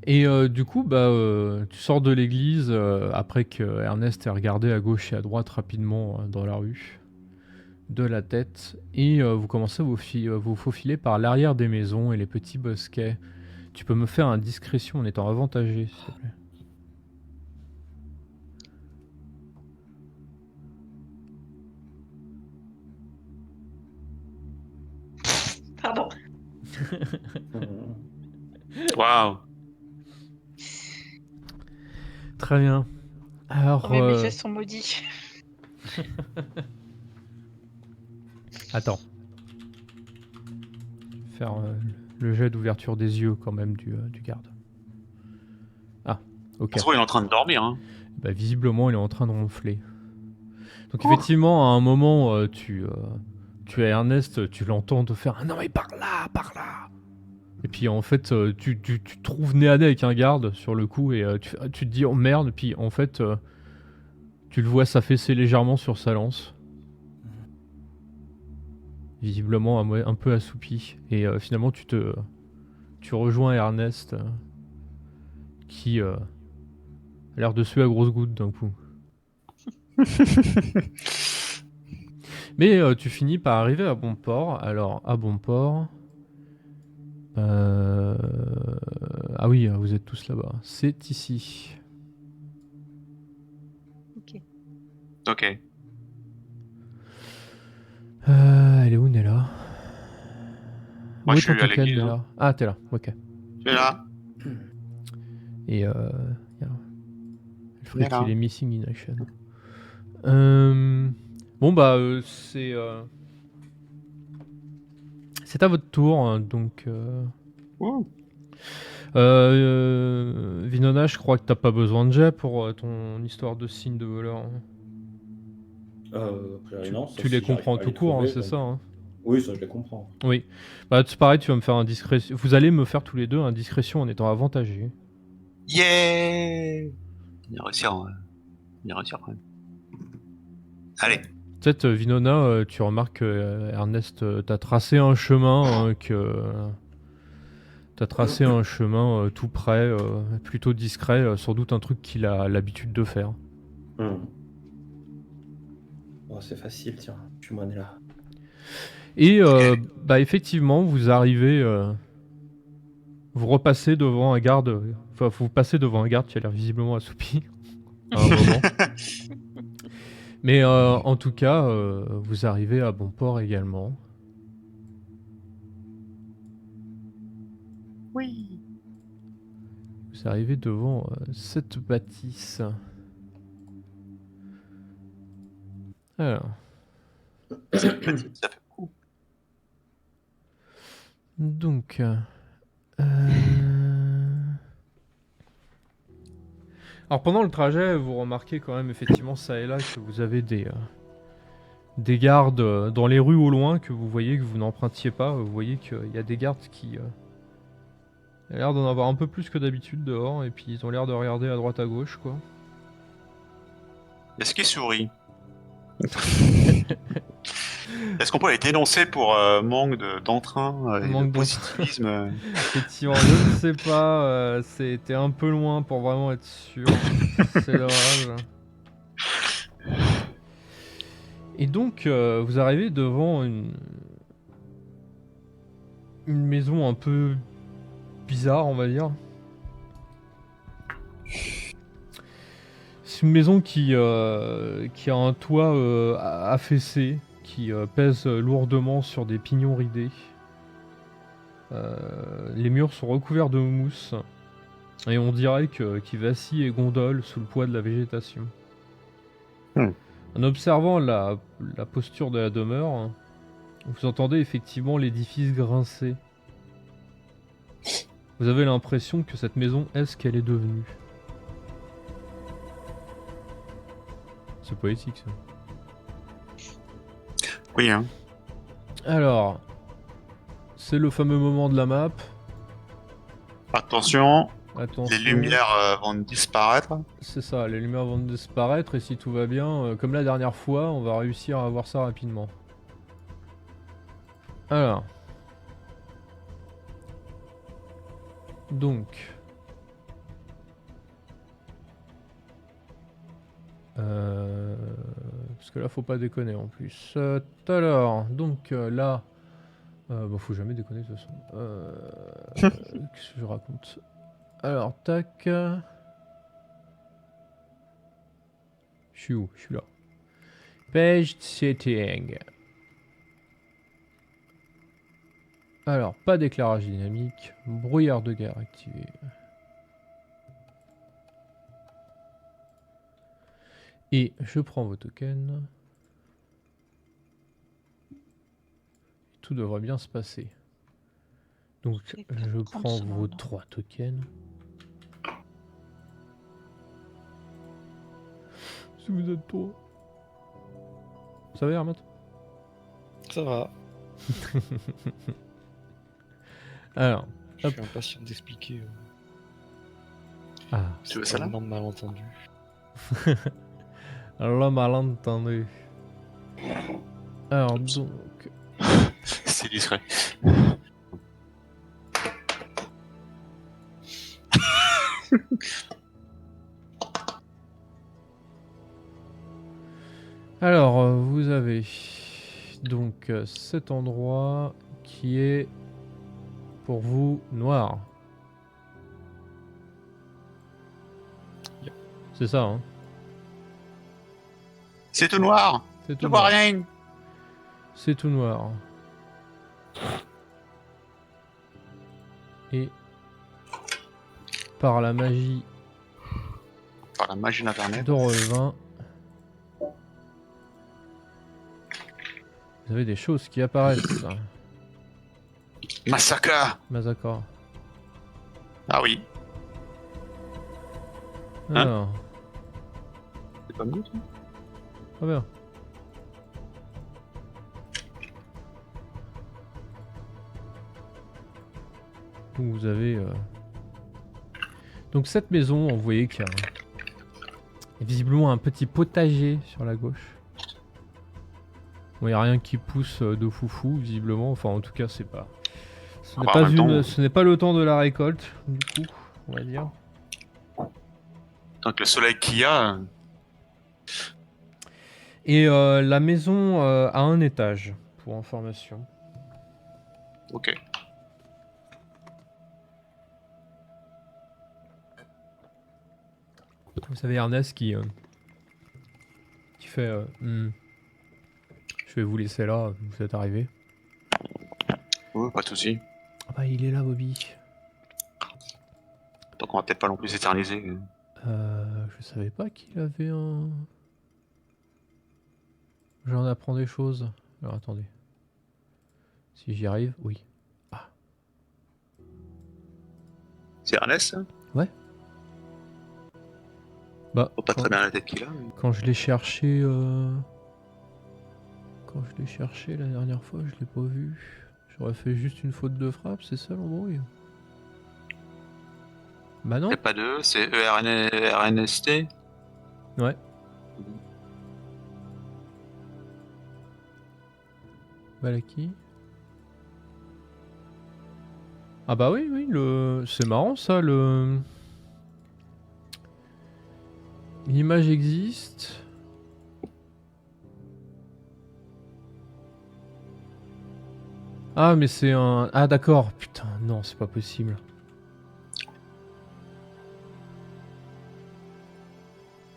Et du coup, tu sors de l'église après que Ernest ait regardé à gauche et à droite rapidement dans la rue de la tête, et vous commencez à vous faufiler par l'arrière des maisons et les petits bosquets. Tu peux me faire un discrétion en étant avantagé, s'il te plaît. Pardon. Waouh! Très bien. Alors, Oh, mais mes gestes sont maudits. attends. Faire le jet d'ouverture des yeux quand même du garde. Ah, ok. Ça se trouve, il est en train de dormir. Hein. Bah, visiblement, il est en train de ronfler. Donc effectivement, à un moment, tu as Ernest, tu l'entends te faire « Non mais par là, par là !» Et puis en fait, tu te trouves nez à nez avec un garde sur le coup, et tu te dis « Oh merde !» Et puis en fait, tu le vois s'affaisser légèrement sur sa lance. Visiblement un peu assoupi. Et finalement, tu rejoins Ernest, qui a l'air de suer à grosses gouttes d'un coup. Mais tu finis par arriver à bon port. Alors, à bon port... Ah oui, vous êtes tous là-bas. C'est ici. Ok. Ok. Elle est où, Nella? Moi, Où est je ton suis à token, l'église. Hein. Nella? Ah, t'es là, ok. Tu es là? Et Alfred, Nella. il est missing in action. Bon, bah, c'est à votre tour, hein, donc... Ouh. Vinona, je crois que t'as pas besoin de jet pour ton histoire de signe de voleur. Hein. A priori, non, sauf Tu les si j'arrive comprends pas à tout les court, hein, trouver. c'est Donc... ça. Hein. Oui, ça, je les comprends. Oui. Bah, c'est pareil, tu vas me faire un discrétion. Vous allez me faire tous les deux un discrétion en étant avantagé. Yeah! On va réussir, on va réussir quand même. Allez. Peut-être, Vinona, tu remarques que Ernest t'a tracé un chemin, t'as tracé un chemin tout près, plutôt discret, sans doute un truc qu'il a l'habitude de faire. Oh, c'est facile, tiens. Tue-moi, Nella. Et bah effectivement, vous arrivez, vous repassez devant un garde, enfin vous passez devant un garde qui a l'air visiblement assoupi à un moment. Mais en tout cas, vous arrivez à bon port également. Oui. Vous arrivez devant cette bâtisse. Alors, Ça fait beaucoup. donc, alors pendant le trajet, vous remarquez quand même effectivement ça et là que vous avez des gardes dans les rues au loin que vous voyez que vous n'empruntiez pas. Vous voyez qu'il y a des gardes qui il y a l'air d'en avoir un peu plus que d'habitude dehors et puis ils ont l'air de regarder à droite à gauche quoi. Est-ce qu'il sourit? Est-ce qu'on peut les dénoncer pour manque d'entrain et Manque de d'entrain. positivisme? Effectivement, je ne sais pas, c'était un peu loin pour vraiment être sûr. C'est dommage. Et donc, vous arrivez devant une maison un peu bizarre, on va dire. C'est une maison qui a un toit affaissé, qui pèse lourdement sur des pignons ridés. Les murs sont recouverts de mousse. Et on dirait qu'il vacille et gondole sous le poids de la végétation. En observant la posture de la demeure, vous entendez effectivement l'édifice grincer. Vous avez l'impression que cette maison est ce qu'elle est devenue. C'est poétique ça. Oui, hein. Alors, c'est le fameux moment de la map. Attention, Attention. les lumières vont disparaître. C'est ça, les lumières vont disparaître et si tout va bien, comme la dernière fois, on va réussir à voir ça rapidement. Alors. Donc. Parce que là, faut pas déconner en plus. Alors, donc là. Bon, faut jamais déconner de toute façon. Qu'est-ce que je raconte? Alors, tac. Je suis où? Je suis là. Page setting. Alors, pas d'éclairage dynamique. Brouillard de guerre activé. Et je prends vos tokens. Tout devrait bien se passer. Donc, je prends vos 3 tokens. Si vous êtes trop. Ça va, Hermès? Ça va. Alors, je suis impatient d'expliquer. Ah, tu veux ça là? Un malentendu. L'homme malentendu. Alors, donc. C'est discret. Alors, vous avez donc cet endroit qui est pour vous noir. C'est ça, hein. C'est tout noir. C'est Je tout vois noir. rien. C'est tout noir. Et par la magie Par la magie d'Internet. de Relevin, vous avez des choses qui apparaissent. Massacre. Mazakor. Ah oui. Hein? Alors, C'est pas mieux, ça? très bien. Donc vous avez... Donc cette maison, vous voyez qu'il y a visiblement un petit potager sur la gauche. Bon, il n'y a rien qui pousse de foufou, visiblement. Enfin, en tout cas, c'est pas... Ce n'est bah, pas, en même temps- ce n'est pas le temps de la récolte, du coup, on va dire. Tant que le soleil qu'il y a. Et la maison a un étage, pour information. Ok. Vous savez, Ernest qui fait je vais vous laisser là, vous êtes arrivé. Ouais, pas de soucis. Ah bah il est là, Bobby. Donc on va peut-être pas non plus s'éterniser. Je savais pas qu'il avait un... J'en apprends des choses. Alors attendez. Si j'y arrive, oui. C'est Ernest, ça? Bah, Oh, pas très bien la tête qu'il a. Mais... quand je l'ai cherché... Quand je l'ai cherché la dernière fois, je l'ai pas vu. J'aurais fait juste une faute de frappe, c'est ça l'embrouille? Bah non. Y a pas de E, c'est ERNST. Ouais. Balaki. Ah bah oui, oui, le... c'est marrant ça, le... L'image existe. Ah mais c'est un... Ah d'accord, putain, non, c'est pas possible.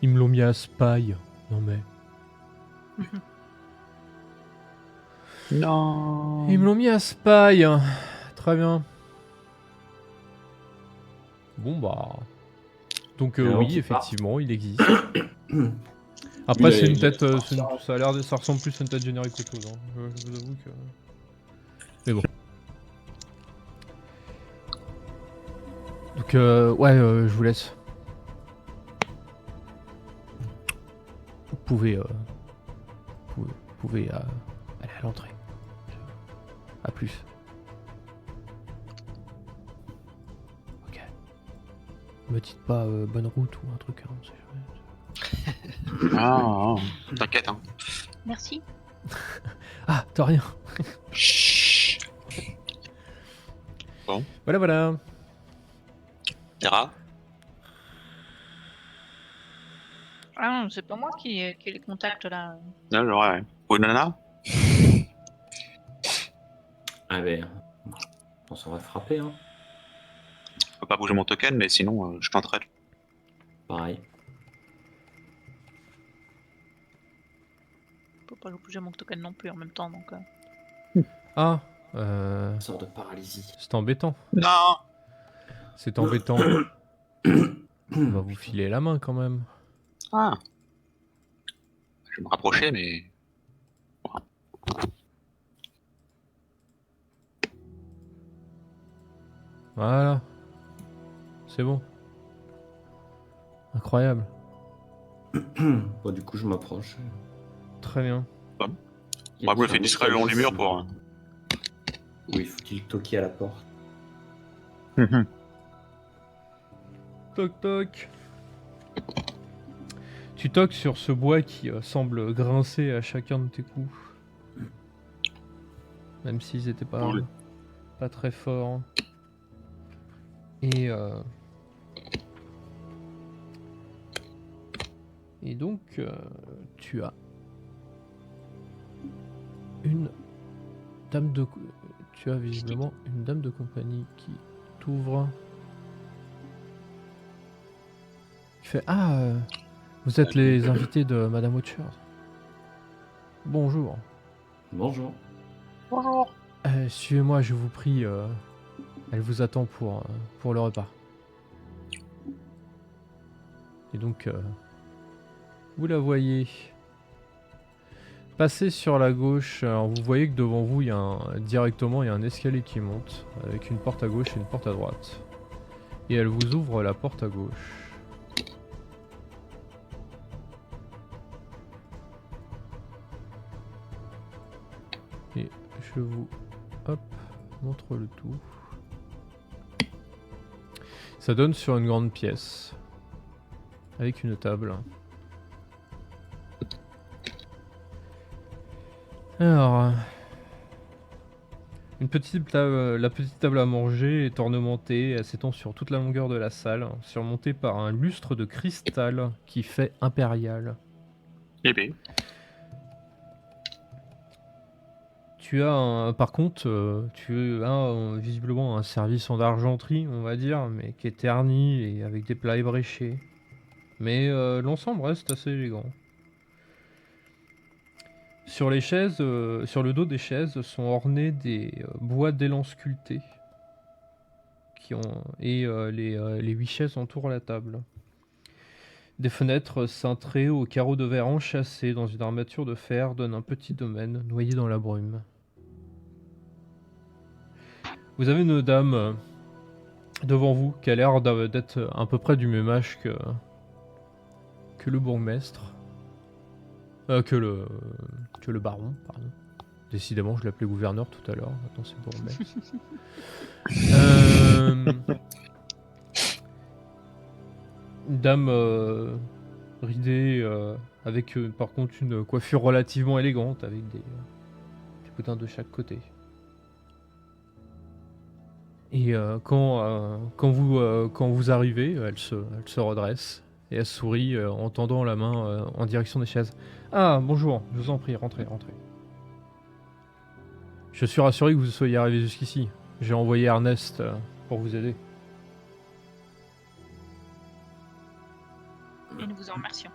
Ils me l'ont mis à Spy. Non mais... Non. Ils me l'ont mis à Spy. Très bien. Bon bah... Donc Alors, oui, qui part. effectivement, il existe. Après, Oui, c'est une il tête... va c'est partir. ça a l'air de... Ça ressemble plus à une tête générique qu'autre chose. Hein. Je vous avoue que... Mais bon. Donc ouais, je vous laisse. Vous pouvez... vous pouvez aller à l'entrée. A plus. Ok. Me dites pas bonne route ou un truc, hein, on sait jamais. Ah, t'inquiète, hein. Merci. Ah, t'as rien. Chut. Voilà, voilà. Tera. Ah non, c'est pas moi qui ai les contacts là. Non, ouais. Ou Nana. Ah ben, on s'en va frapper, hein. Je peux pas bouger mon token, mais sinon, je tenterai. Pareil. Je peux pas bouger mon token non plus en même temps donc. Ah, Une sorte de paralysie. c'est embêtant. Non. C'est embêtant. On va vous filer la main quand même. Ah. Je vais me rapprocher, mais. Voilà. C'est bon. Incroyable. Bon, du coup, je m'approche. Très bien. Moi, je me fais discret le long du mur pour. Oui, faut-il toquer à la porte? Toc toc. Tu toques sur ce bois qui semble grincer à chacun de tes coups. Même s'ils étaient pas, Cool. pas très forts. Et donc tu as une dame de... Tu as visiblement une dame de compagnie qui t'ouvre. qui fait ah, vous êtes les invités de Madame Watcher. Bonjour. Bonjour. Bonjour. Suivez-moi, je vous prie. Elle vous attend pour le repas. Et donc, vous la voyez passer sur la gauche. Alors, vous voyez que devant vous, directement, il y a un escalier qui monte, avec une porte à gauche et une porte à droite. Et elle vous ouvre la porte à gauche. Et je vous montre le tout. Ça donne sur une grande pièce avec une table. Alors, la petite table à manger est ornementée, elle s'étend sur toute la longueur de la salle, surmontée par un lustre de cristal qui fait impérial. Eh bien. Tu as par contre, tu as visiblement un service en argenterie, on va dire, mais qui est terni et avec des plats ébréchés. Mais l'ensemble reste assez élégant. Sur les chaises, sur le dos des chaises sont ornés des bois d'élan sculptés. Les 8 chaises entourent la table. Des fenêtres cintrées aux carreaux de verre enchâssés dans une armature de fer donnent un petit domaine noyé dans la brume. Vous avez une dame devant vous qui a l'air d'être à peu près du même âge que le bourgmestre. Que le baron, pardon. Décidément, je l'appelais gouverneur tout à l'heure, maintenant c'est bourgmestre. Une dame ridée, avec par contre une coiffure relativement élégante, avec des boutins de chaque côté. Et quand vous arrivez, elle se redresse et elle sourit en tendant la main en direction des chaises. Ah, bonjour, je vous en prie, rentrez. Je suis rassuré que vous soyez arrivé jusqu'ici. J'ai envoyé Ernest pour vous aider. Et nous vous en remercions.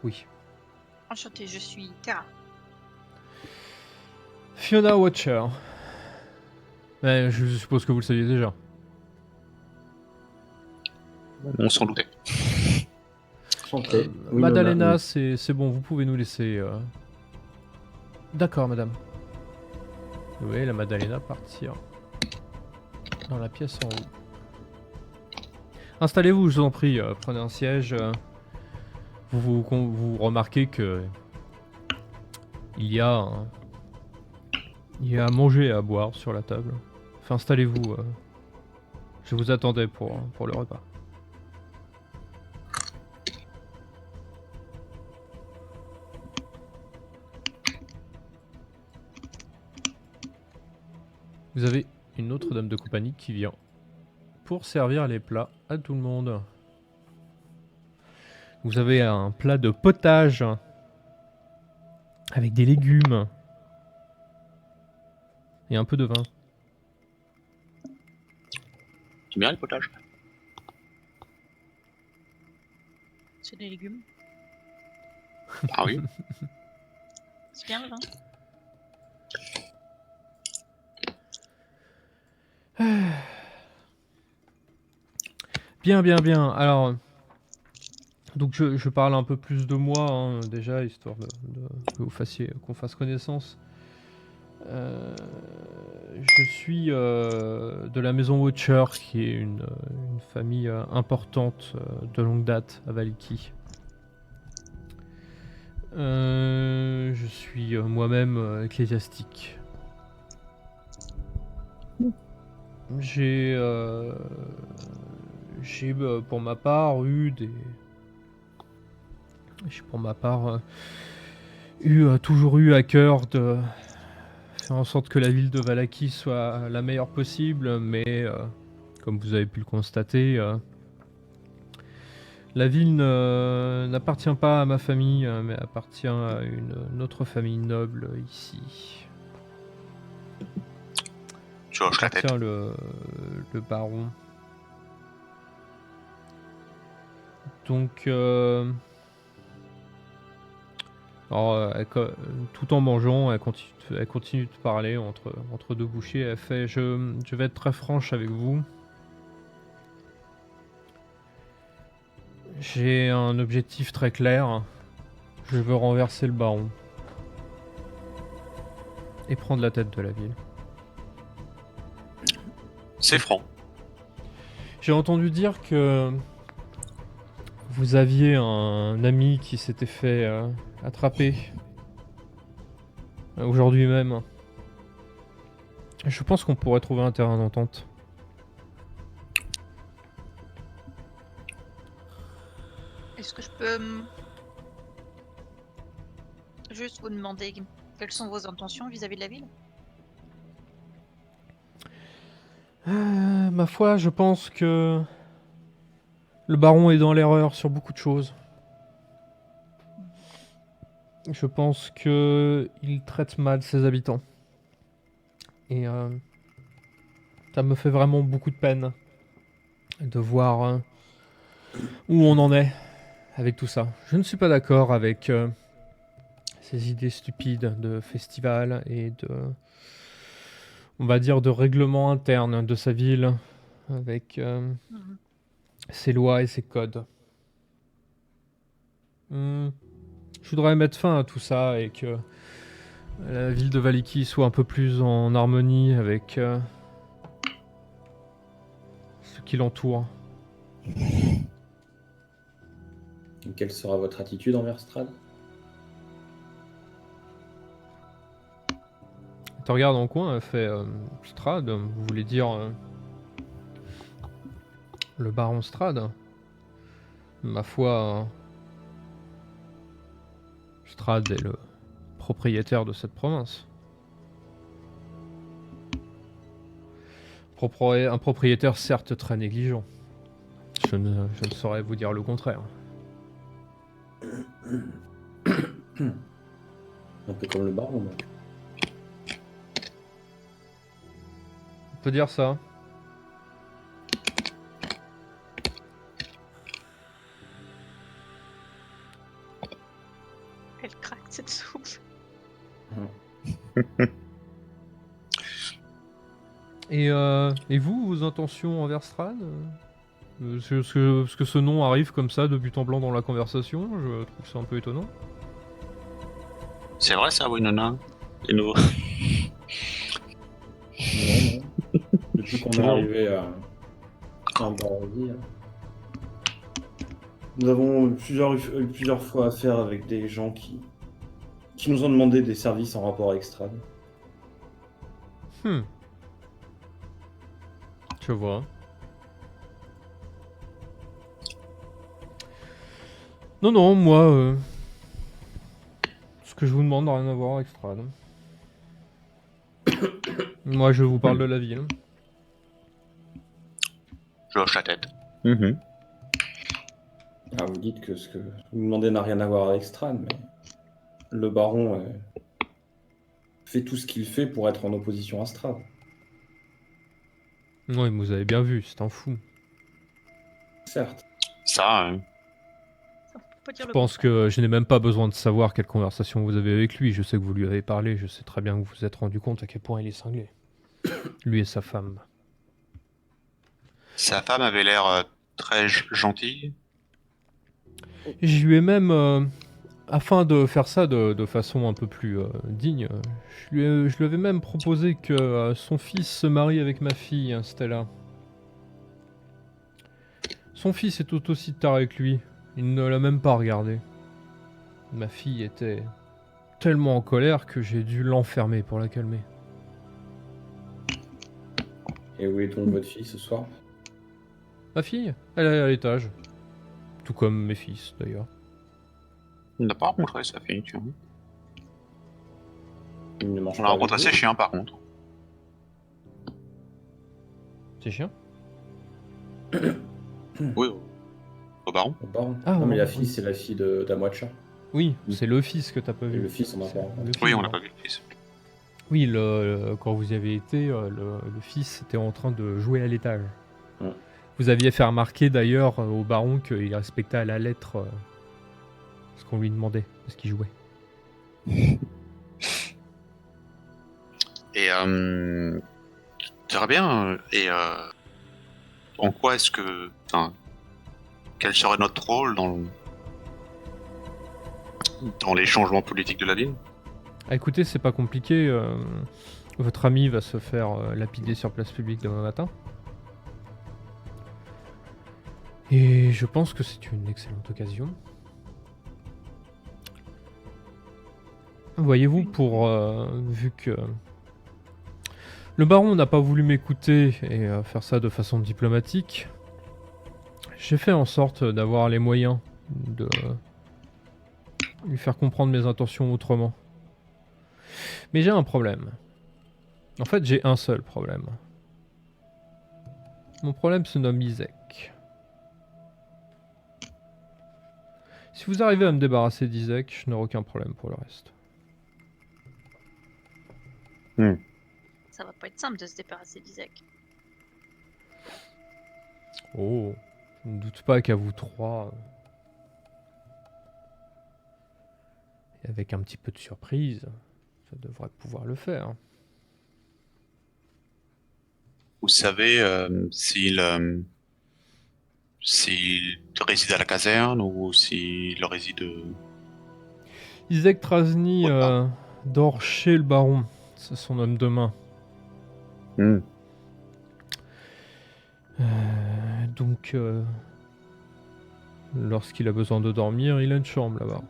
Oui. Enchantée, je suis Terra. Fiona Watcher. Je suppose que vous le saviez déjà. On s'en doutait. Enchanté. Oui, Madalena, oui. c'est bon, vous pouvez nous laisser. D'accord, madame. Vous voyez la Madalena partir dans la pièce en haut. Installez-vous, je vous en prie, prenez un siège. Vous remarquez que il y a à manger et à boire sur la table. Enfin, installez-vous. Je vous attendais pour le repas. Vous avez une autre dame de compagnie qui vient pour servir les plats à tout le monde. Vous avez un plat de potage avec des légumes et un peu de vin. C'est bien le potage. C'est des légumes. Ah oui. C'est bien le vin. Bien. Alors, donc je parle un peu plus de moi, hein, déjà, histoire qu'on fasse connaissance. Je suis de la maison Watcher, qui est une famille importante de longue date à Valiki. Je suis moi-même ecclésiastique. J'ai pour ma part toujours eu à cœur de faire en sorte que la ville de Vallaki soit la meilleure possible, mais comme vous avez pu le constater, la ville n'appartient pas à ma famille, mais appartient à une autre famille noble ici. Tu hoches la tête. Tiens, le baron. Donc, alors, tout en mangeant, elle continue de parler entre deux bouchées. Elle fait je vais être très franche avec vous. J'ai un objectif très clair. Je veux renverser le baron. Et prendre la tête de la ville. C'est franc. J'ai entendu dire que vous aviez un ami qui s'était fait attraper aujourd'hui même. Je pense qu'on pourrait trouver un terrain d'entente. Est-ce que je peux juste vous demander quelles sont vos intentions vis-à-vis de la ville? Ma foi, je pense que le baron est dans l'erreur sur beaucoup de choses. Je pense que il traite mal ses habitants. Et ça me fait vraiment beaucoup de peine de voir où on en est avec tout ça. Je ne suis pas d'accord avec ces idées stupides de festival et de, on va dire, de règlement interne de sa ville avec ses lois et ses codes. Je voudrais mettre fin à tout ça et que la ville de Valiki soit un peu plus en harmonie avec ce qui l'entoure. Et quelle sera votre attitude envers Strad? Elle te regarde en coin, elle fait Strad, vous voulez dire le baron Strad? Ma foi, Strad est le propriétaire de cette province. Un propriétaire certes très négligent. Je ne saurais vous dire le contraire. Un peu comme le baron, donc. On peut dire ça. Elle craque cette soupe. Et vous, vos intentions envers Strad? Parce que ce nom arrive comme ça de but en blanc dans la conversation, je trouve ça un peu étonnant. C'est vrai ça, Winona? C'est nouveau. Non. Depuis qu'on est arrivé à Barovie, nous avons eu plusieurs fois affaire avec des gens qui nous ont demandé des services en rapport avec Strad. Je vois. Non, moi, ce que je vous demande n'a rien à voir avec Strad. Moi, je vous parle de la ville. Je hoche la tête. Alors vous dites que ce que vous me demandez n'a rien à voir avec Strad, mais le baron fait tout ce qu'il fait pour être en opposition à Strad. Oui, vous avez bien vu, c'est un fou. Certes. Ça, On peut pas dire Je le pense contraire. que je n'ai même pas besoin de savoir quelle conversation vous avez avec lui. Je sais que vous lui avez parlé, je sais très bien que vous vous êtes rendu compte à quel point il est cinglé. Lui et sa femme. sa femme avait l'air très gentille. Je lui ai même, afin de faire ça de façon un peu plus digne, je lui avais même proposé que son fils se marie avec ma fille, Stella. Son fils est tout aussi taré que lui. Il ne l'a même pas regardé. Ma fille était tellement en colère que j'ai dû l'enfermer pour la calmer. Et où est donc votre fille ce soir? Ma fille, elle est à l'étage. Tout comme mes fils, d'ailleurs. Il n'a pas rencontré sa fille, tu vois. Il ne mange On pas a avec rencontré vous ses chiens par contre. C'est chiant? Oui, au baron. Au baron. Ah, non, mais la oui. fille, c'est la fille d'Amwacha. Oui, Oui. c'est le fils que t'as pas Et vu. le fils, on n'a pas rencontré. Le fils, Oui, on non. n'a pas vu le fils. Oui, quand vous y avez été, le fils était en train de jouer à l'étage. Ouais. Vous aviez fait remarquer d'ailleurs au baron qu'il respectait à la lettre ce qu'on lui demandait, ce qu'il jouait. Et très bien. Et en quoi est-ce que, enfin, quel serait notre rôle dans les changements politiques de la ville? Ah, écoutez, c'est pas compliqué. Votre ami va se faire lapider sur place publique demain matin. Et je pense que c'est une excellente occasion. Voyez-vous, vu que le baron n'a pas voulu m'écouter et faire ça de façon diplomatique, j'ai fait en sorte d'avoir les moyens de lui faire comprendre mes intentions autrement. Mais j'ai un problème. En fait, j'ai un seul problème. Mon problème se nomme Isaac. Si vous arrivez à me débarrasser d'Isaac, je n'aurai aucun problème pour le reste. Ça va pas être simple de se débarrasser d'Isaac. Oh, je ne doute pas qu'à vous trois, et avec un petit peu de surprise, ça devrait pouvoir le faire. Vous savez s'il réside à la caserne ou s'il réside... Isaac Trasny autre part? dort chez le baron. C'est son homme de main. Donc, lorsqu'il a besoin de dormir, il a une chambre là-bas.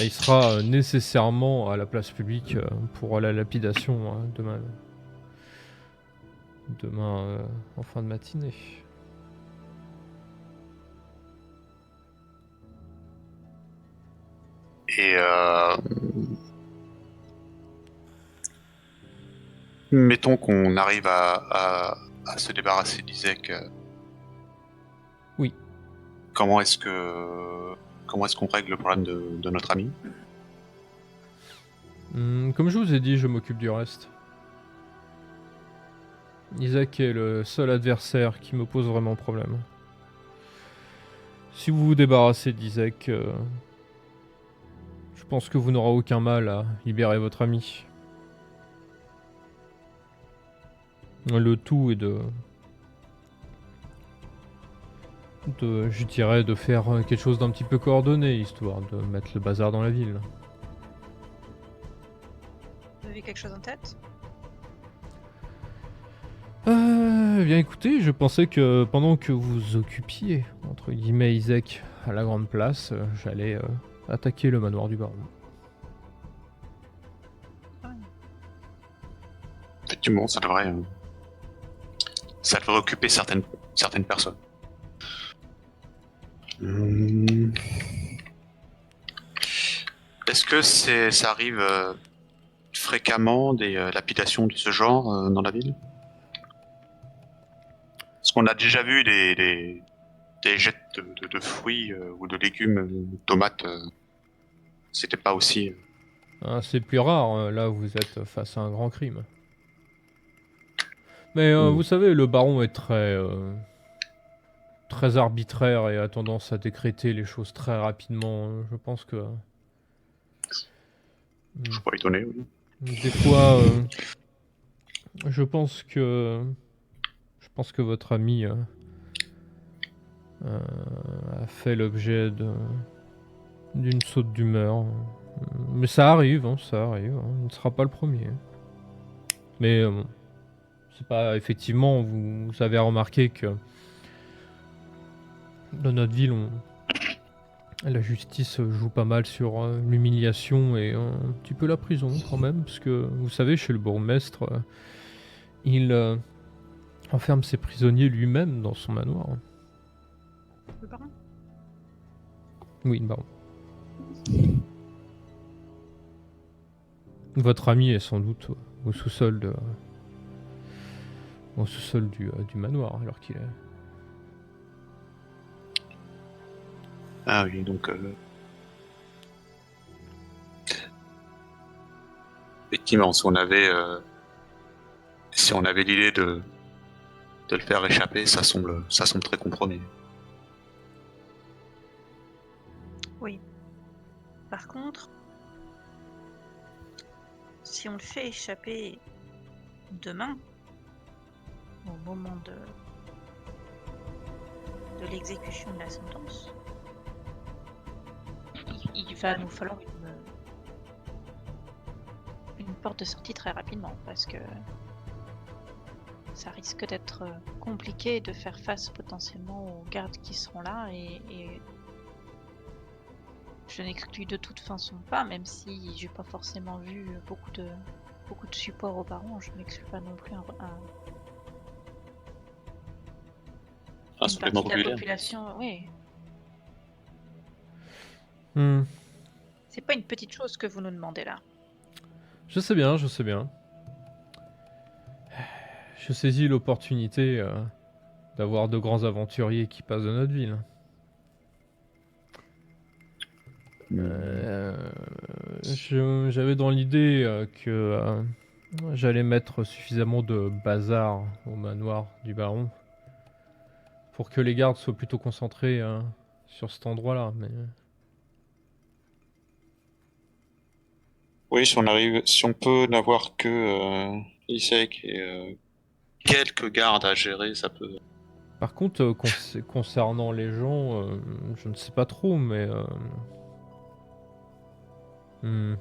Et il sera nécessairement à la place publique pour la lapidation demain. Demain en fin de matinée. Et mettons qu'on arrive à se débarrasser d'Isaac. Oui. Comment est-ce qu'on règle le problème de notre ami? Comme je vous ai dit, je m'occupe du reste. Isaac est le seul adversaire qui me pose vraiment problème. Si vous vous débarrassez d'Isaac, je pense que vous n'aurez aucun mal à libérer votre ami. Le tout est je dirais, de faire quelque chose d'un petit peu coordonné, histoire de mettre le bazar dans la ville. Vous avez quelque chose en tête? Eh bien écoutez, je pensais que pendant que vous occupiez, entre guillemets, Isaac à la grande place, j'allais attaquer le manoir du baron. Effectivement, ça devrait occuper certaines personnes. Est-ce que ça arrive fréquemment des lapidations de ce genre dans la ville? Est-ce qu'on a déjà vu des jets de fruits ou de légumes, tomates? C'était pas aussi... Ah, c'est plus rare, là vous êtes face à un grand crime. Mais vous savez, le baron est très arbitraire et a tendance à décréter les choses très rapidement. Je pense que... Je suis pas étonné, oui. Des fois, je pense que votre ami a fait l'objet d'une saute d'humeur. Mais ça arrive, ça arrive. Il ne sera pas le premier. Mais c'est pas... Effectivement, vous avez remarqué que dans notre ville, la justice joue pas mal sur l'humiliation et un petit peu la prison quand même. Parce que, vous savez, chez le bourgmestre, il enferme ses prisonniers lui-même dans son manoir. Le baron? Oui, le baron. Votre ami est sans doute au sous-sol du manoir alors qu'il est... Ah oui, donc... Effectivement, si on avait l'idée de le faire échapper, ça semble très compromis. Oui. Par contre, si on le fait échapper demain, au moment de l'exécution de la sentence, il va nous falloir une porte de sortie très rapidement, parce que ça risque d'être compliqué de faire face potentiellement aux gardes qui seront là, et je n'exclus de toute façon pas, même si j'ai pas forcément vu beaucoup de support au baron, je n'exclus pas non plus Un une supplément partie de la populaire. population. Oui, Hmm. c'est pas une petite chose que vous nous demandez là. Je sais bien, je sais bien. Je saisis l'opportunité d'avoir de grands aventuriers qui passent dans notre ville. J'avais dans l'idée que j'allais mettre suffisamment de bazar au manoir du baron pour que les gardes soient plutôt concentrés sur cet endroit-là. Mais Oui, si on peut n'avoir que Isaac et quelques gardes à gérer, ça peut. par contre, concernant les gens, je ne sais pas trop, mais hmm.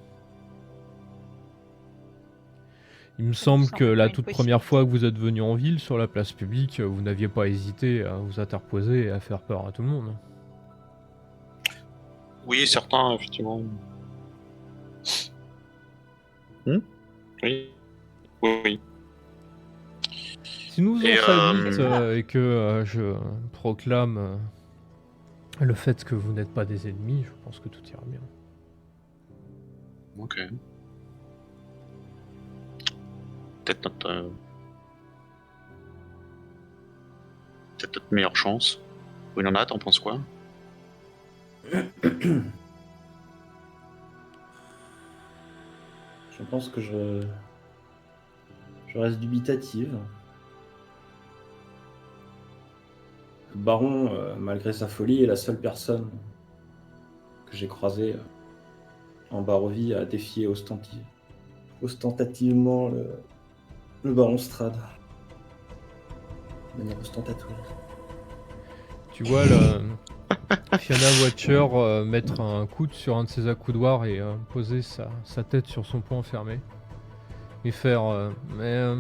Il me semble que la toute première fois que vous êtes venu en ville, sur la place publique, vous n'aviez pas hésité à vous interposer et à faire peur à tout le monde. Oui, certains, effectivement. Oui. Oui. Si nous faisons Et, ça vite et que je proclame le fait que vous n'êtes pas des ennemis, je pense que tout ira bien. Ok. Peut-être notre meilleure chance. Winona, t'en penses quoi? Je pense que je reste dubitative. Le baron, malgré sa folie, est la seule personne que j'ai croisée en Barovie à défier ostentativement le baron Strad. De manière ostentatoire. Tu vois Fiona Watcher mettre un coude sur un de ses accoudoirs et poser sa tête sur son poing fermé. Et faire mais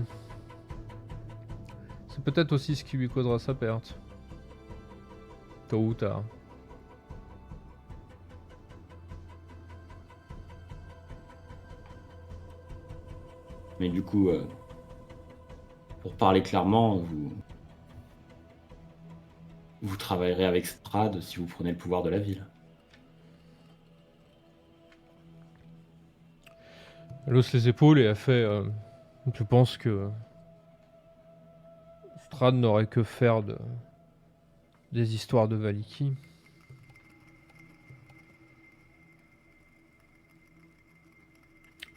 c'est peut-être aussi ce qui lui causera sa perte. Tôt ou tard. Mais du coup, pour parler clairement, vous travaillerez avec Strad si vous prenez le pouvoir de la ville. Elle hausse les épaules et elle fait je pense que Strad n'aurait que faire des histoires de Valiki.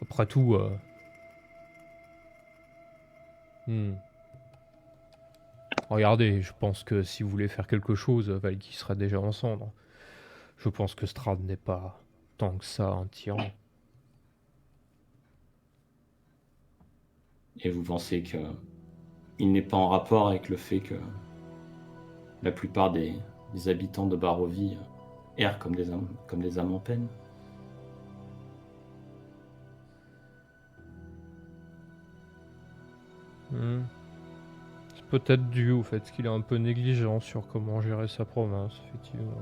Après tout, regardez, je pense que si vous voulez faire quelque chose, Valiki sera déjà en cendres. Je pense que Strad n'est pas tant que ça un tyran. Et vous pensez que il n'est pas en rapport avec le fait que la plupart des habitants de Barovie errent comme des âmes en peine? C'est peut-être dû au fait qu'il est un peu négligent sur comment gérer sa province, effectivement.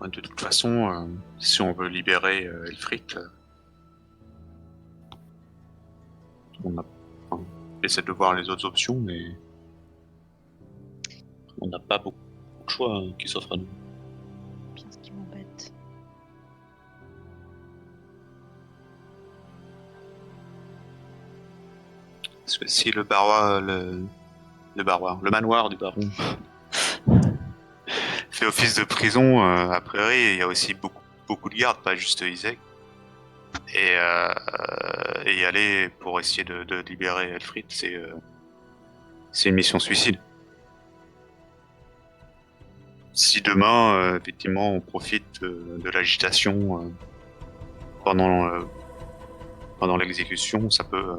De toute façon, si on veut libérer Elfric, on essaie de voir les autres options, mais on n'a pas beaucoup de choix qui s'offrent à nous. Bien ce qui m'embête. Parce que si le manoir du baron fait office de prison, a priori, il y a aussi beaucoup de gardes, pas juste Isaac. Et y aller pour essayer de libérer Elfrid, c'est une mission suicide. Si demain, effectivement, on profite de l'agitation pendant, pendant l'exécution, ça peut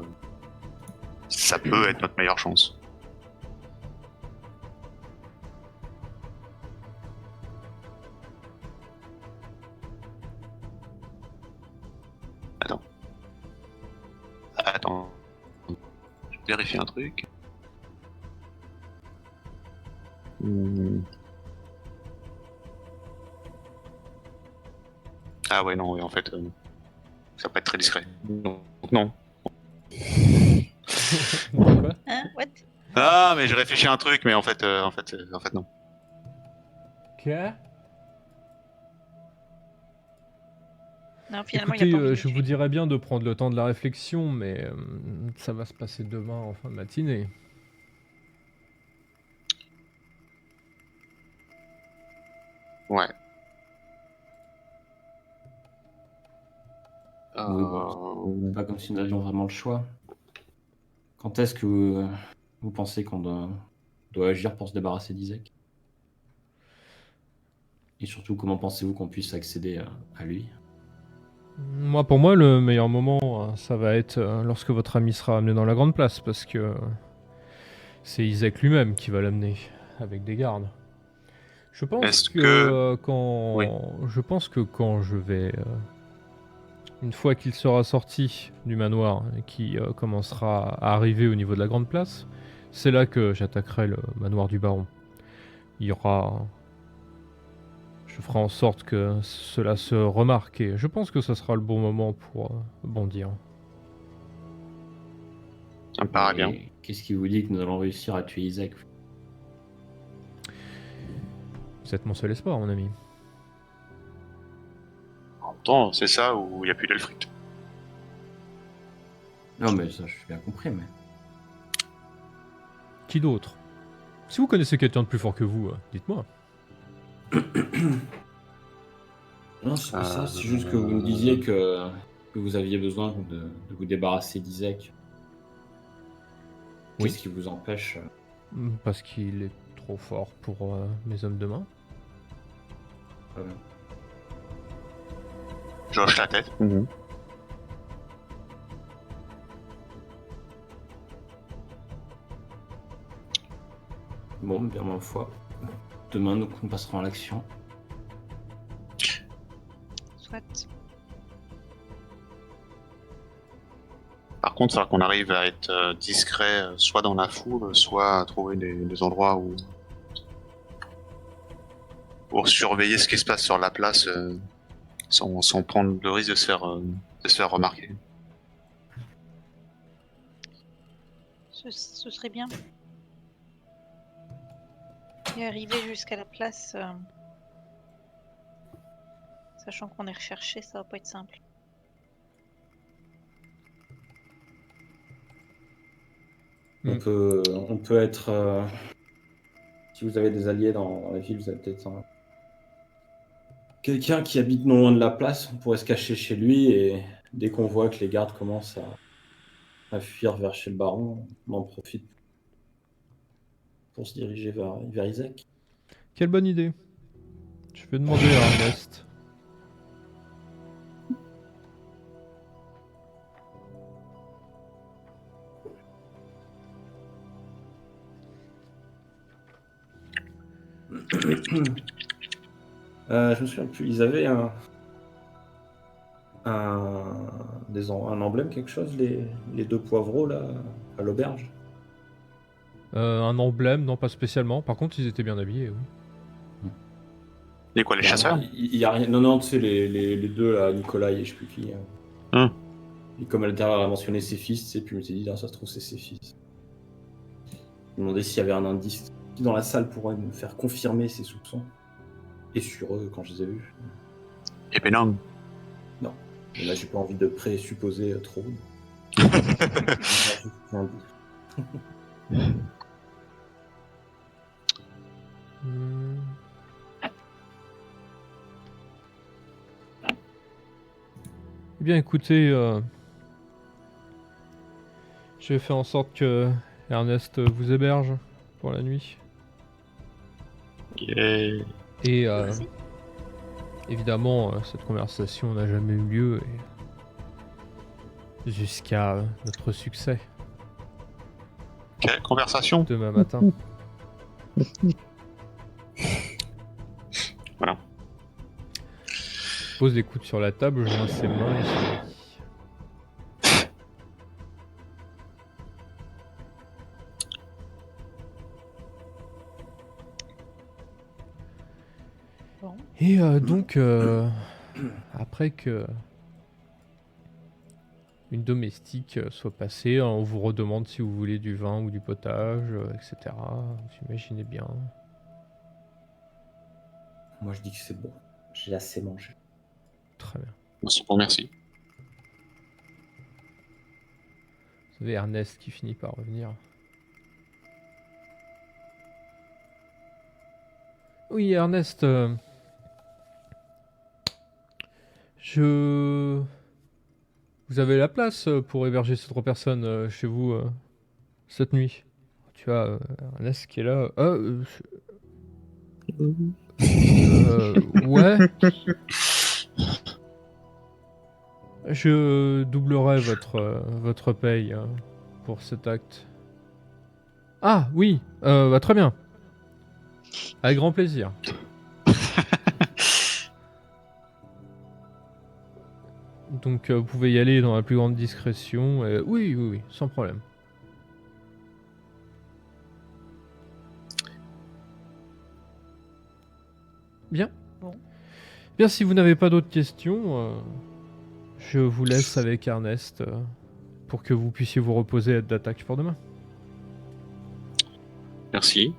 être notre meilleure chance. Attends, je vérifie un truc. Ah ouais, non, en fait, ça va pas être très discret. Donc non. Quoi? Hein? What? Ah, mais j'ai réfléchi à un truc, mais en fait, non. Quoi? Non, finalement, Écoutez, il a pas envie de le je vous tuer. dirais bien de prendre le temps de la réflexion, mais ça va se passer demain en fin de matinée. Ouais. Oui, bon, pas comme si nous avions vraiment le choix. Quand est-ce que vous pensez qu'on doit agir pour se débarrasser d'Isaac? Et surtout, comment pensez-vous qu'on puisse accéder à lui? Moi, pour moi, le meilleur moment, ça va être lorsque votre ami sera amené dans la grande place, parce que c'est Isaac lui-même qui va l'amener, avec des gardes. Je pense Est-ce que que... Oui. quand je vais, une fois qu'il sera sorti du manoir et qui commencera à arriver au niveau de la grande place, c'est là que j'attaquerai le manoir du baron. Il y aura, je ferai en sorte que cela se remarque et je pense que ce sera le bon moment pour bondir. Ça me paraît bien. Et qu'est-ce qui vous dit que nous allons réussir à tuer Isaac? Vous êtes mon seul espoir, mon ami. En même temps, c'est ça où il n'y a plus d'Elfrid. Non, mais ça, je suis bien compris, mais... Qui d'autre? Si vous connaissez quelqu'un de plus fort que vous, dites-moi. Non, c'est pas ça, c'est juste que vous me disiez que vous aviez besoin de vous débarrasser d'Isaac. Oui. Qu'est-ce qui vous empêche? Parce qu'il est trop fort pour mes hommes de main. Je hoche la tête. Bon, bien ma foi. Demain, nous passerons à l'action. Soit. Par contre, il faudra qu'on arrive à être discret, soit dans la foule, soit à trouver des endroits où... pour surveiller ce qui se passe sur la place sans prendre le risque de se faire remarquer. Ce serait bien. Et arriver jusqu'à la place, sachant qu'on est recherché, ça va pas être simple. On peut être... si vous avez des alliés dans la ville, vous avez peut-être quelqu'un qui habite non loin de la place, on pourrait se cacher chez lui et dès qu'on voit que les gardes commencent à fuir vers chez le baron, on en profite pour se diriger vers Isaac. Quelle bonne idée. Je vais demander à Ernest. Je me souviens plus, ils avaient un emblème, quelque chose, les deux poivreaux là, à l'auberge. Un emblème, non pas spécialement. Par contre, ils étaient bien habillés, oui. Les quoi, les chasseurs? Il y a rien. Non, non, tu sais, les deux là, Nicolas et je sais plus qui. Et comme elle a mentionné ses fils, tu sais, puis je me suis dit, ah, ça se trouve, c'est ses fils. Je me demandais s'il y avait un indice qui dans la salle pourrait me faire confirmer ses soupçons. Et sur eux, quand je les ai vus. Et ben non. Non. Mais là, j'ai pas envie de présupposer trop. bien écoutez, je vais faire en sorte que Ernest vous héberge pour la nuit. Yeah. Et Merci. évidemment, cette conversation n'a jamais eu lieu et jusqu'à notre succès Quelle conversation? demain matin. Voilà. Je pose des coudes sur la table, je joins ses mains et souris. Bon. Et donc, après que une domestique soit passée, on vous redemande si vous voulez du vin ou du potage, etc. Vous imaginez bien. Moi, je dis que c'est bon. J'ai assez mangé. Très bien. C'est bon, merci. Vous avez Ernest qui finit par revenir. Oui, Ernest, vous avez la place pour héberger ces 3 personnes chez vous cette nuit. Tu as Ernest qui est là. Ouais. Je doublerai votre paye pour cet acte. Ah oui, bah, très bien. Avec grand plaisir. Donc vous pouvez y aller dans la plus grande discrétion. Oui, sans problème. Bien. Bon. Bien, si vous n'avez pas d'autres questions, je vous laisse avec Ernest pour que vous puissiez vous reposer d'attaque pour demain. Merci.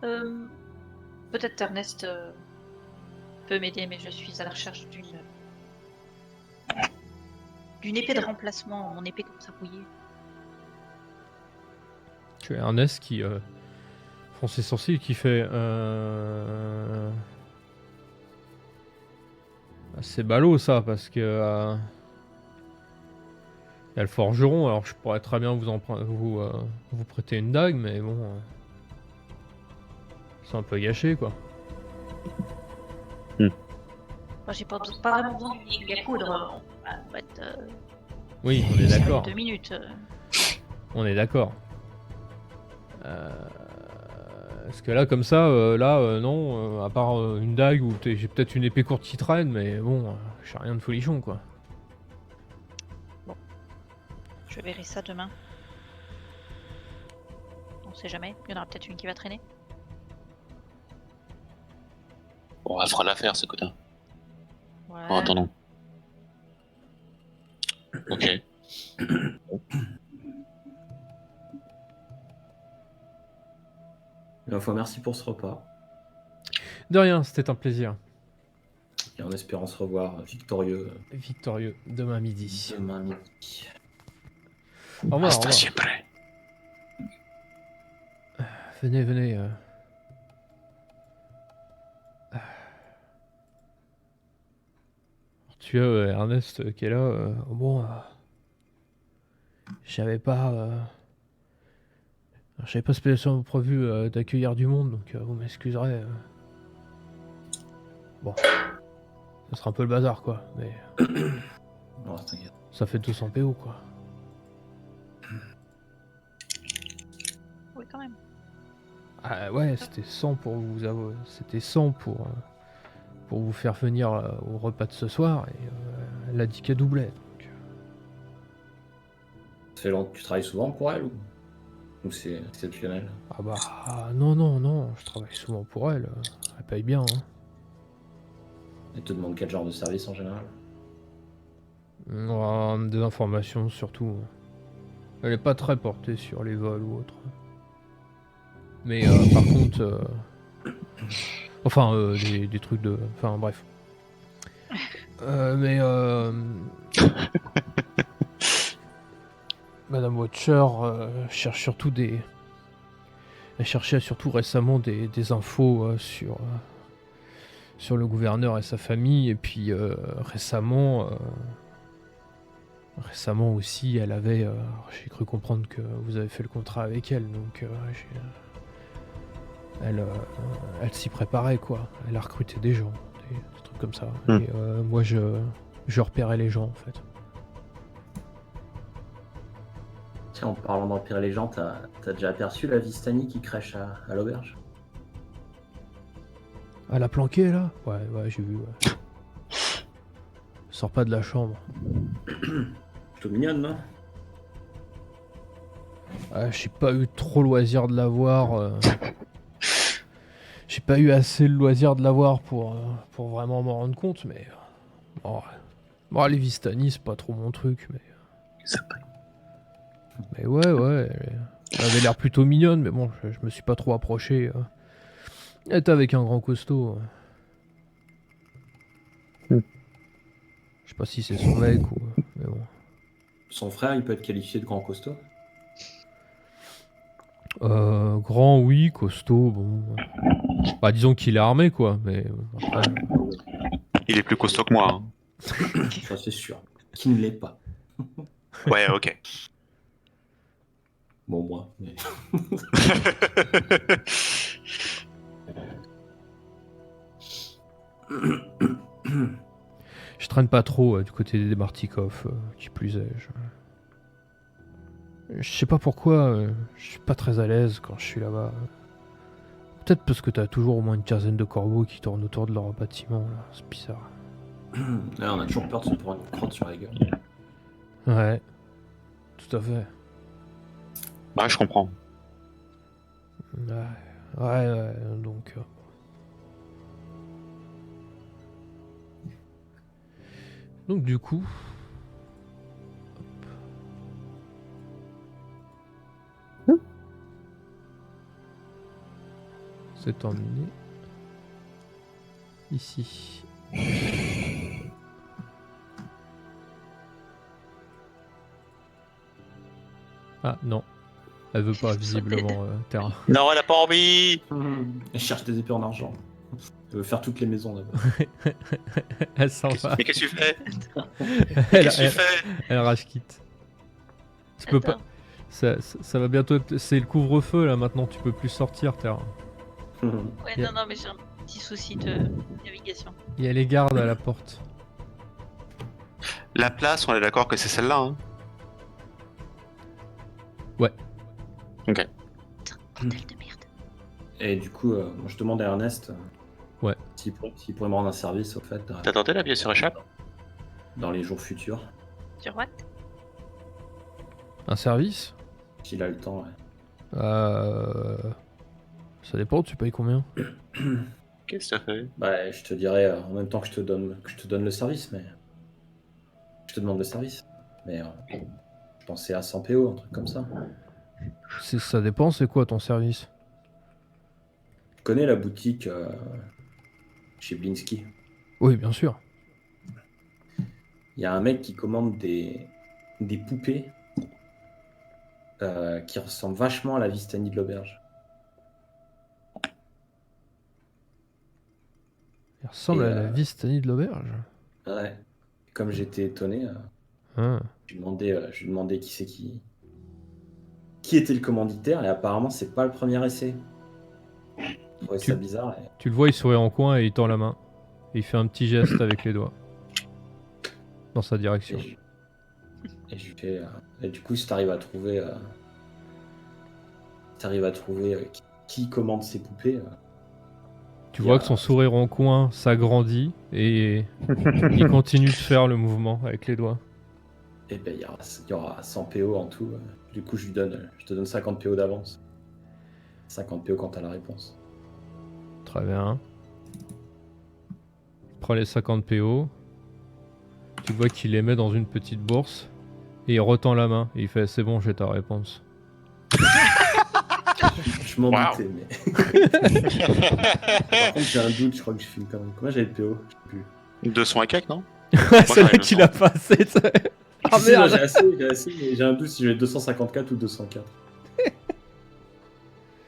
Peut-être Ernest peut m'aider, mais je suis à la recherche d'une épée de remplacement. Mon épée commence à rouiller. Tu as Ernest qui fronce ses sourcils et qui fait c'est ballot ça parce que il y a le forgeron, alors je pourrais très bien vous prêter une dague, mais bon c'est un peu gâché quoi. Enfin, j'ai pas vraiment besoin d'une ligne à coudre. On va être, Oui, on est d'accord. 2 minutes. On est d'accord. Parce que là, comme ça, non, à part une dague ou j'ai peut-être une épée courte qui traîne, mais bon, j'ai rien de folichon quoi. Je verrai ça demain. On sait jamais, il y en aura peut-être une qui va traîner. Bon, elle fera l'affaire, ce cotin. Ouais. En attendant. Ok. Une fois, merci pour ce repas. De rien, c'était un plaisir. Et en espérant se revoir victorieux Victorieux, demain midi. demain midi. Au revoir, au Hasta revoir. siempre. Venez. Tu as Ernest qui est là. Bon, j'avais pas spécialement prévu d'accueillir du monde, donc vous m'excuserez. Bon, ça sera un peu le bazar quoi, mais Non, t'inquiète. ça fait 200 PO quoi. Oui, quand même. Ah ouais, c'était 100 pour vous avoir... C'était 100 pour vous faire venir au repas de ce soir et elle a dit qu'elle doublait. Donc... Ça fait longtemps que tu travailles souvent pour elle ou c'est exceptionnel? Ah bah non, je travaille souvent pour elle. Elle paye bien. Hein. Elle te demande quel genre de service en général? Des informations surtout. Elle est pas très portée sur les vols ou autre. Mais par contre... Enfin, des trucs de... Enfin, bref. Madame Watcher cherche surtout des... Elle cherchait surtout récemment des infos sur le gouverneur et sa famille. Et puis récemment, Récemment aussi, elle avait... j'ai cru comprendre que vous avez fait le contrat avec elle, donc elle s'y préparait, quoi. Elle a recruté des gens, des trucs comme ça. Et moi, je repérais les gens, en fait. Tiens, en parlant d'empirer les gens, t'as déjà aperçu la Vistani qui crèche à l'auberge? Ah, la planquée, là? Ouais, j'ai vu, ouais. Sors pas de la chambre. Plutôt mignonne, non? J'ai pas eu trop loisir de la voir. J'ai pas eu assez le loisir de la voir pour vraiment m'en rendre compte, mais... Bon, les Vistani, c'est pas trop mon truc, mais... Mais ouais, elle avait l'air plutôt mignonne, mais bon, je me suis pas trop approché. Elle était avec un grand costaud. Je sais pas si c'est son mec ou... Mais bon. Son frère, il peut être qualifié de grand costaud? Grand, oui, costaud, bon... Bah, disons qu'il est armé, quoi, mais... Après... Il est plus costaud que moi. Ça, c'est sûr. Qui ne l'est pas. Ouais, ok. Bon, moi, mais... Je traîne pas trop du côté des Martikov, qui plus est. Je sais pas pourquoi, je suis pas très à l'aise quand je suis là-bas. Peut-être parce que t'as toujours au moins une quinzaine de corbeaux qui tournent autour de leur bâtiment, là. C'est bizarre. Là, on a toujours peur de se prendre une crotte sur la gueule. Ouais, tout à fait. Bah, je comprends. Ouais, donc... Donc du coup... C'est emmené ici. Ah non, elle veut pas visiblement terrain. Non, elle a pas envie. Elle cherche des épées en argent. Elle veut faire toutes les maisons d'abord. Elle s'en va. Mais qu'est-ce que tu fais? Elle, Qu'est-ce que tu fais? elle rage quitte. Tu peux pas. Ça va bientôt. C'est le couvre-feu là maintenant. Tu peux plus sortir, terrain. Ouais, non, mais j'ai un petit souci de navigation. Il y a les gardes à la porte. La place, on est d'accord que c'est celle-là, hein? Ouais. Ok. Bordel de merde. Et du coup, moi, je demande à Ernest Ouais. s'il pourrait me rendre un service, au fait, T'as tenté la pièce sur échappe? dans les jours futurs, Sur what? Un service? s'il a le temps. Ouais. Ça dépend. Tu payes combien? Qu'est-ce que ça fait? Bah, je te dirai en même temps que je te donne le service, mais je te demande le service. Mais je pensais à 100 PO, un truc comme ça. Ça dépend. C'est quoi ton service? Tu connais la boutique chez Blinsky? Oui, bien sûr. Il y a un mec qui commande des poupées qui ressemblent vachement à la Vistani de l'auberge. Il ressemble Et, à la Vistani de l'auberge. Ouais. Comme j'étais étonné, Ah. je lui ai demandé qui était le commanditaire, et apparemment c'est pas le premier essai. Je trouvais ça bizarre. Tu le vois, il sourit en coin et il tend la main. Et il fait un petit geste avec les doigts. Dans sa direction. Et je lui fais, et du coup, si t'arrives à trouver, qui commande ces poupées, Tu vois que son sourire en coin s'agrandit et il continue de faire le mouvement avec les doigts. et ben il y aura 100 PO en tout. Du coup, je te donne 50 PO d'avance. 50 PO quand t'as la réponse. Très bien. Prends les 50 PO. Tu vois qu'il les met dans une petite bourse. Et il retend la main. Et il fait c'est bon, j'ai ta réponse. Je m'en Wow. doutais, mais. Par contre, j'ai un doute, je crois que je fais une connerie. Comment j'avais le PO? Je sais plus. 200 et quelques, non? C'est là j'avais qu'il a passé. Ah Si, moi, merde. j'ai assez, mais j'ai un doute si j'ai 254 ou 204.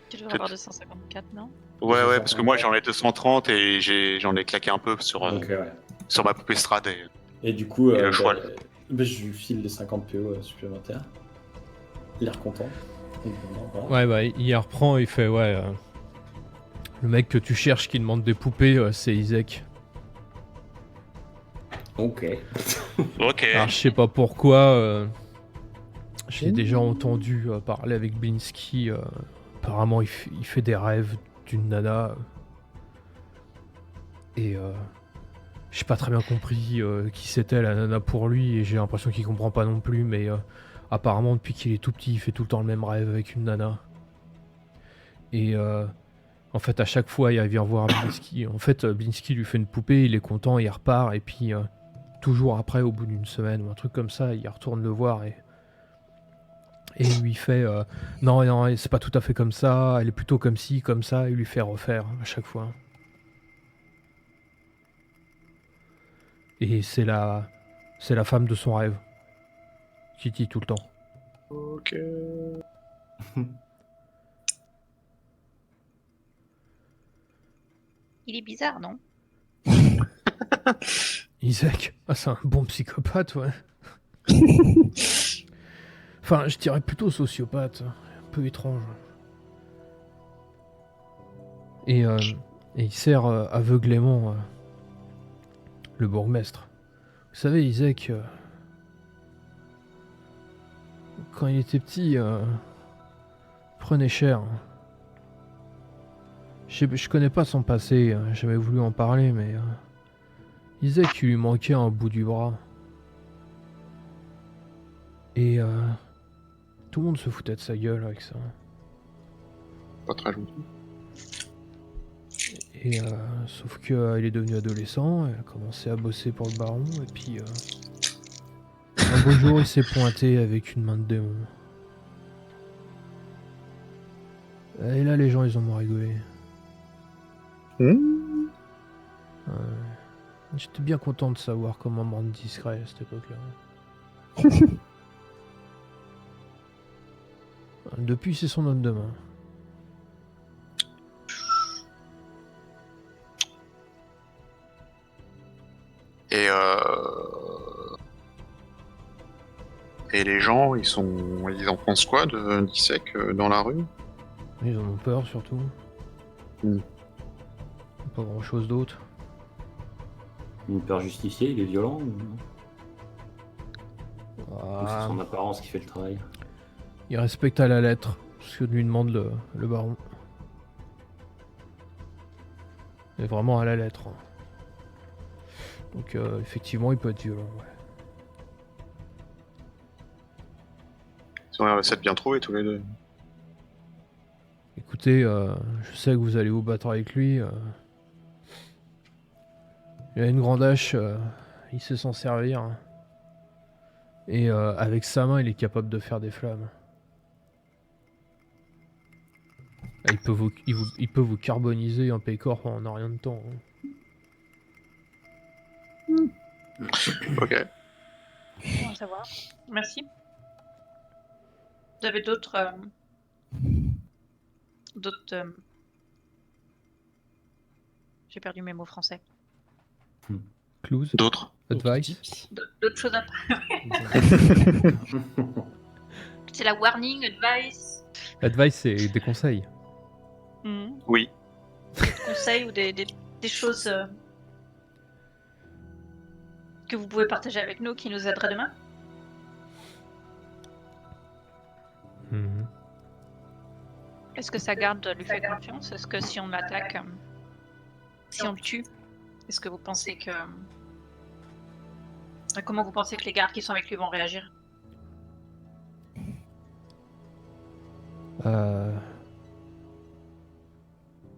Tu devrais avoir 254, non? Ouais, parce que moi j'en ai 230 et j'en ai claqué un peu sur Donc, ouais. ma poupée Strad. Et du coup, Et le choix, Ben, je lui file les 50 PO supplémentaires. Il a l'air content. Et voilà. Ouais, bah, il reprend, il fait, ouais. Le mec que tu cherches qui demande des poupées, c'est Isaac. Ok. Ok. Alors, je sais pas pourquoi. J'ai déjà entendu parler avec Blinsky. Apparemment, il fait des rêves d'une nana. Et j'ai pas très bien compris qui c'était la nana pour lui. Et j'ai l'impression qu'il comprend pas non plus. Mais apparemment, depuis qu'il est tout petit, il fait tout le temps le même rêve avec une nana. Et en fait, à chaque fois, il vient voir Blinsky. En fait, Blinsky lui fait une poupée, il est content, il repart. Et puis, toujours après, au bout d'une semaine ou un truc comme ça, il retourne le voir et il lui fait non, non, c'est pas tout à fait comme ça, elle est plutôt comme ci, comme ça. Il lui fait refaire à chaque fois. Et c'est la femme de son rêve qui dit tout le temps. Ok. Il est bizarre, non? Isaac, ah, c'est un bon psychopathe, ouais. Enfin, je dirais plutôt sociopathe, un peu étrange. Et il sert aveuglément le bourgmestre. Vous savez, Isaac, quand il était petit, il prenait cher. Je connais pas son passé, j'ai jamais voulu en parler, mais Isaac, il lui manquait un bout du bras. Et tout le monde se foutait de sa gueule avec ça. Pas très gentil. Et sauf que il est devenu adolescent, il a commencé à bosser pour le baron, et puis un beau jour il s'est pointé avec une main de démon. Et là les gens ils ont rigolé. J'étais bien content de savoir comment me rendre discret à cette époque-là. Depuis c'est son homme de main. Et les gens, ils en pensent quoi d'Isaac dans la rue? Ils en ont peur surtout. Mm. Pas grand chose d'autre. Une peur justifiée, il est violent ou c'est Ah, son apparence qui fait le travail? il respecte à la lettre ce que lui demande le baron. Et vraiment à la lettre. Donc effectivement il peut être violent, ouais. Ils ont l'air de s'être bien trouvés tous les deux. Écoutez, je sais que vous allez vous battre avec lui. Il a une grande hache, il sait s'en servir. Et avec sa main, il est capable de faire des flammes. Il peut vous carboniser un pécor en rien de temps. Ok. Bon à savoir. Merci. Vous avez d'autres... J'ai perdu mes mots français. Clues, D'autres? advice. D'autres choses à... C'est la warning, advice, Advice, c'est des conseils. Oui. conseils ou des choses que vous pouvez partager avec nous qui nous aideraient demain. Mhm. Est-ce que sa garde lui fait confiance? Est-ce que si on l'attaque, si on le tue, est-ce que vous pensez que... Comment vous pensez que les gardes qui sont avec lui vont réagir?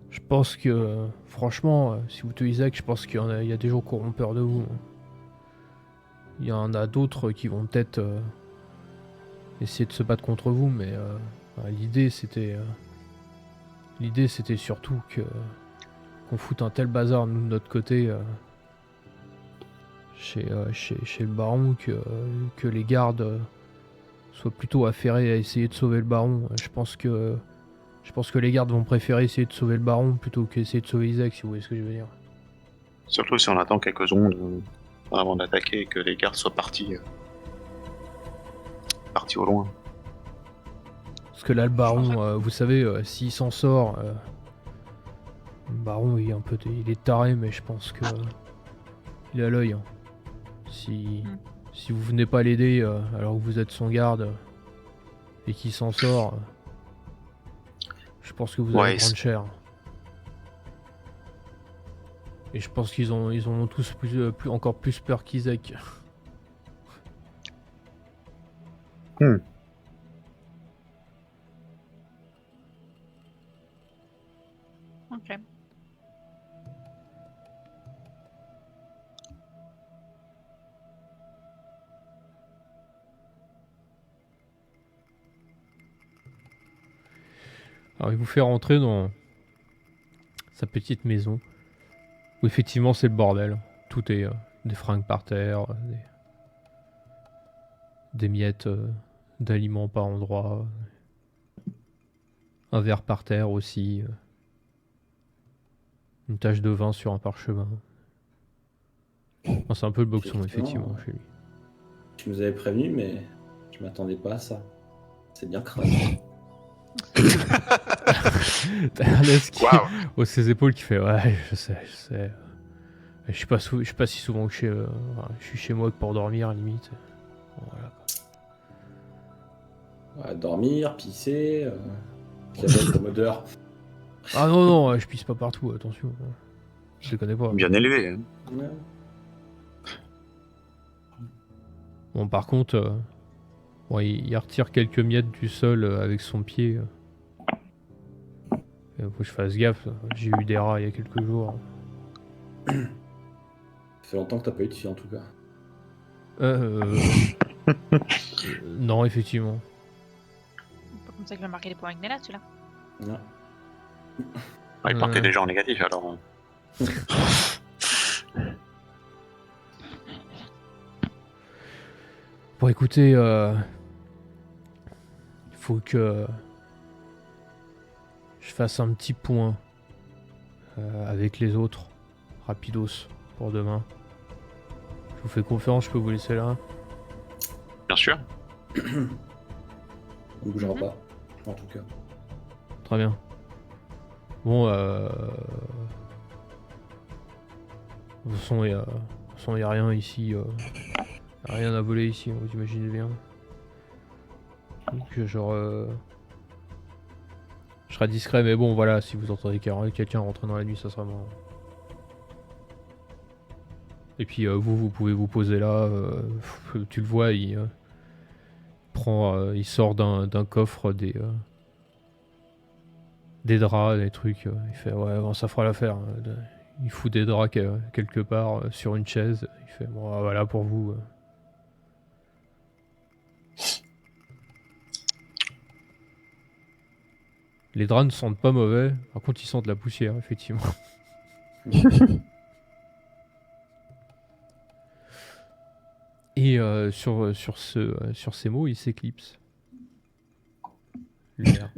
Je pense que, franchement, si vous tuez Isaac, je pense qu'il y a des gens qui auront peur de vous. Il y en a d'autres qui vont peut-être essayer de se battre contre vous, mais l'idée c'était surtout qu'on foute un tel bazar nous de notre côté chez le baron que les gardes soient plutôt affairés à essayer de sauver le baron. Je pense que les gardes vont préférer essayer de sauver le baron plutôt qu'essayer de sauver Isaac, si vous voyez ce que je veux dire. Surtout si on attend quelques secondes avant d'attaquer et que les gardes soient partis. parti au loin. Parce que là, le baron, vous savez, s'il s'en sort, le baron, il est taré, mais je pense que il est à l'œil. Hein. Si vous venez pas l'aider alors que vous êtes son garde et qu'il s'en sort, je pense que vous allez prendre cher. Et je pense qu'ils en ont tous encore plus peur qu'Isaac. Ok. Alors il vous fait rentrer dans sa petite maison. Où effectivement c'est le bordel. Tout est des fringues par terre, des miettes d'aliments par endroits. Un verre par terre aussi. Une tache de vin sur un parchemin. C'est un peu le boxon effectivement chez lui. Tu nous avais prévenu, mais je m'attendais pas à ça. C'est bien crade. T'as Ernest qui Waouh. hausse ses épaules qui fait ouais je sais. Je suis pas si souvent que je suis chez moi que pour dormir à la limite. Bon, voilà. Ouais, dormir, pisser, qu'il y avait comme odeur. Ah non, je pisse pas partout, attention. Je les connais pas. Bien élevé. Hein. Ouais. Bon par contre, il retire quelques miettes du sol avec son pied. Faut que je fasse gaffe, j'ai eu des rats il y a quelques jours. Ça fait longtemps que t'as pas eu de fille en tout cas. Non, effectivement. Pas comme ça qu'il va marquer des points avec Nella, celui-là. Non. Il partait déjà en négatif alors. Bon écoutez, il faut que je fasse un petit point avec les autres, rapidos, pour demain. Je vous fais confiance, je peux vous laisser là. Bien sûr. On bougera pas, en tout cas. Très bien. Bon, de toute façon, il y a rien ici. Y a rien à voler ici, vous imaginez bien. Donc, genre, je serai discret, mais bon, voilà, si vous entendez quelqu'un rentrer dans la nuit, ça sera marrant. Et puis, vous pouvez vous poser là. Tu le vois, il sort d'un coffre des draps, des trucs. Il fait ouais, bon, ça fera l'affaire. Il fout des draps quelque part sur une chaise. Il fait bon, voilà pour vous. Les draps ne sentent pas mauvais. Par contre, ils sentent la poussière, effectivement. Et sur ces mots, il s'éclipse. L'air.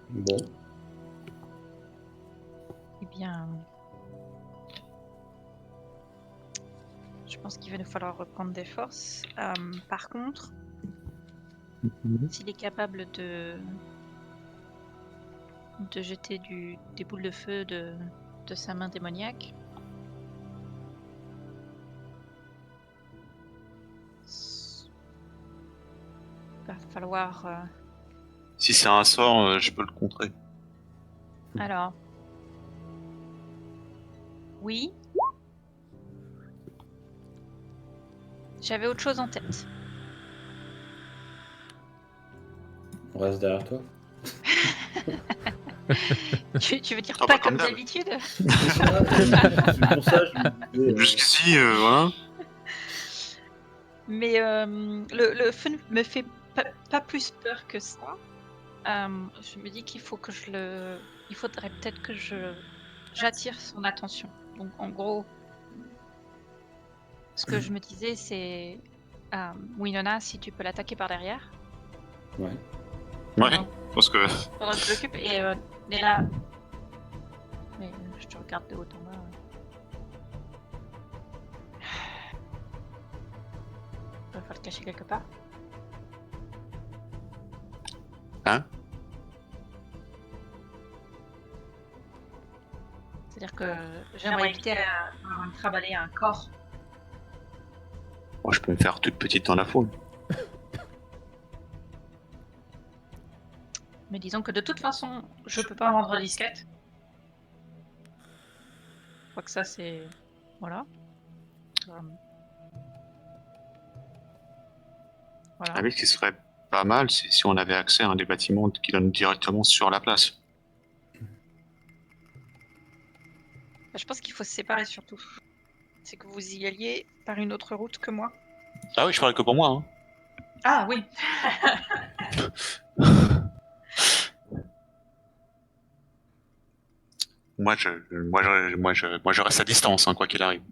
Bon. Eh bien, je pense qu'il va nous falloir reprendre des forces. Par contre, s'il est capable de jeter des boules de feu de sa main démoniaque, va falloir... Si c'est un sort, je peux le contrer. Alors... Oui. J'avais autre chose en tête. On reste derrière toi. Tu veux dire Ah pas bah, comme comme d'hab. d'habitude? C'est pour ça je me disais, Jusqu'ici, voilà. Mais le feu me fait pas plus peur que ça. Je me dis qu'il faut que il faudrait peut-être que j'attire son attention. Donc en gros, ce que je me disais c'est Winona, si tu peux l'attaquer par derrière. Ouais. Ouais, parce que... Pendant que je m'occupe et Nella mais je te regarde de haut en bas. Il va falloir te cacher quelque part. Hein? C'est-à-dire que j'aimerais éviter à travailler un corps. Moi, je peux me faire toute petite dans la foule. Mais disons que de toute façon, je peux pas rendre disquette. Je crois que ça c'est... Voilà. Voilà. Ah oui, ce qui serait pas mal, c'est si on avait accès à un des bâtiments qui donne directement sur la place. Je pense qu'il faut se séparer surtout. C'est que vous y alliez par une autre route que moi. Ah oui, je parlais que pour moi. Hein. Ah oui. Moi, je reste à distance, hein, quoi qu'il arrive.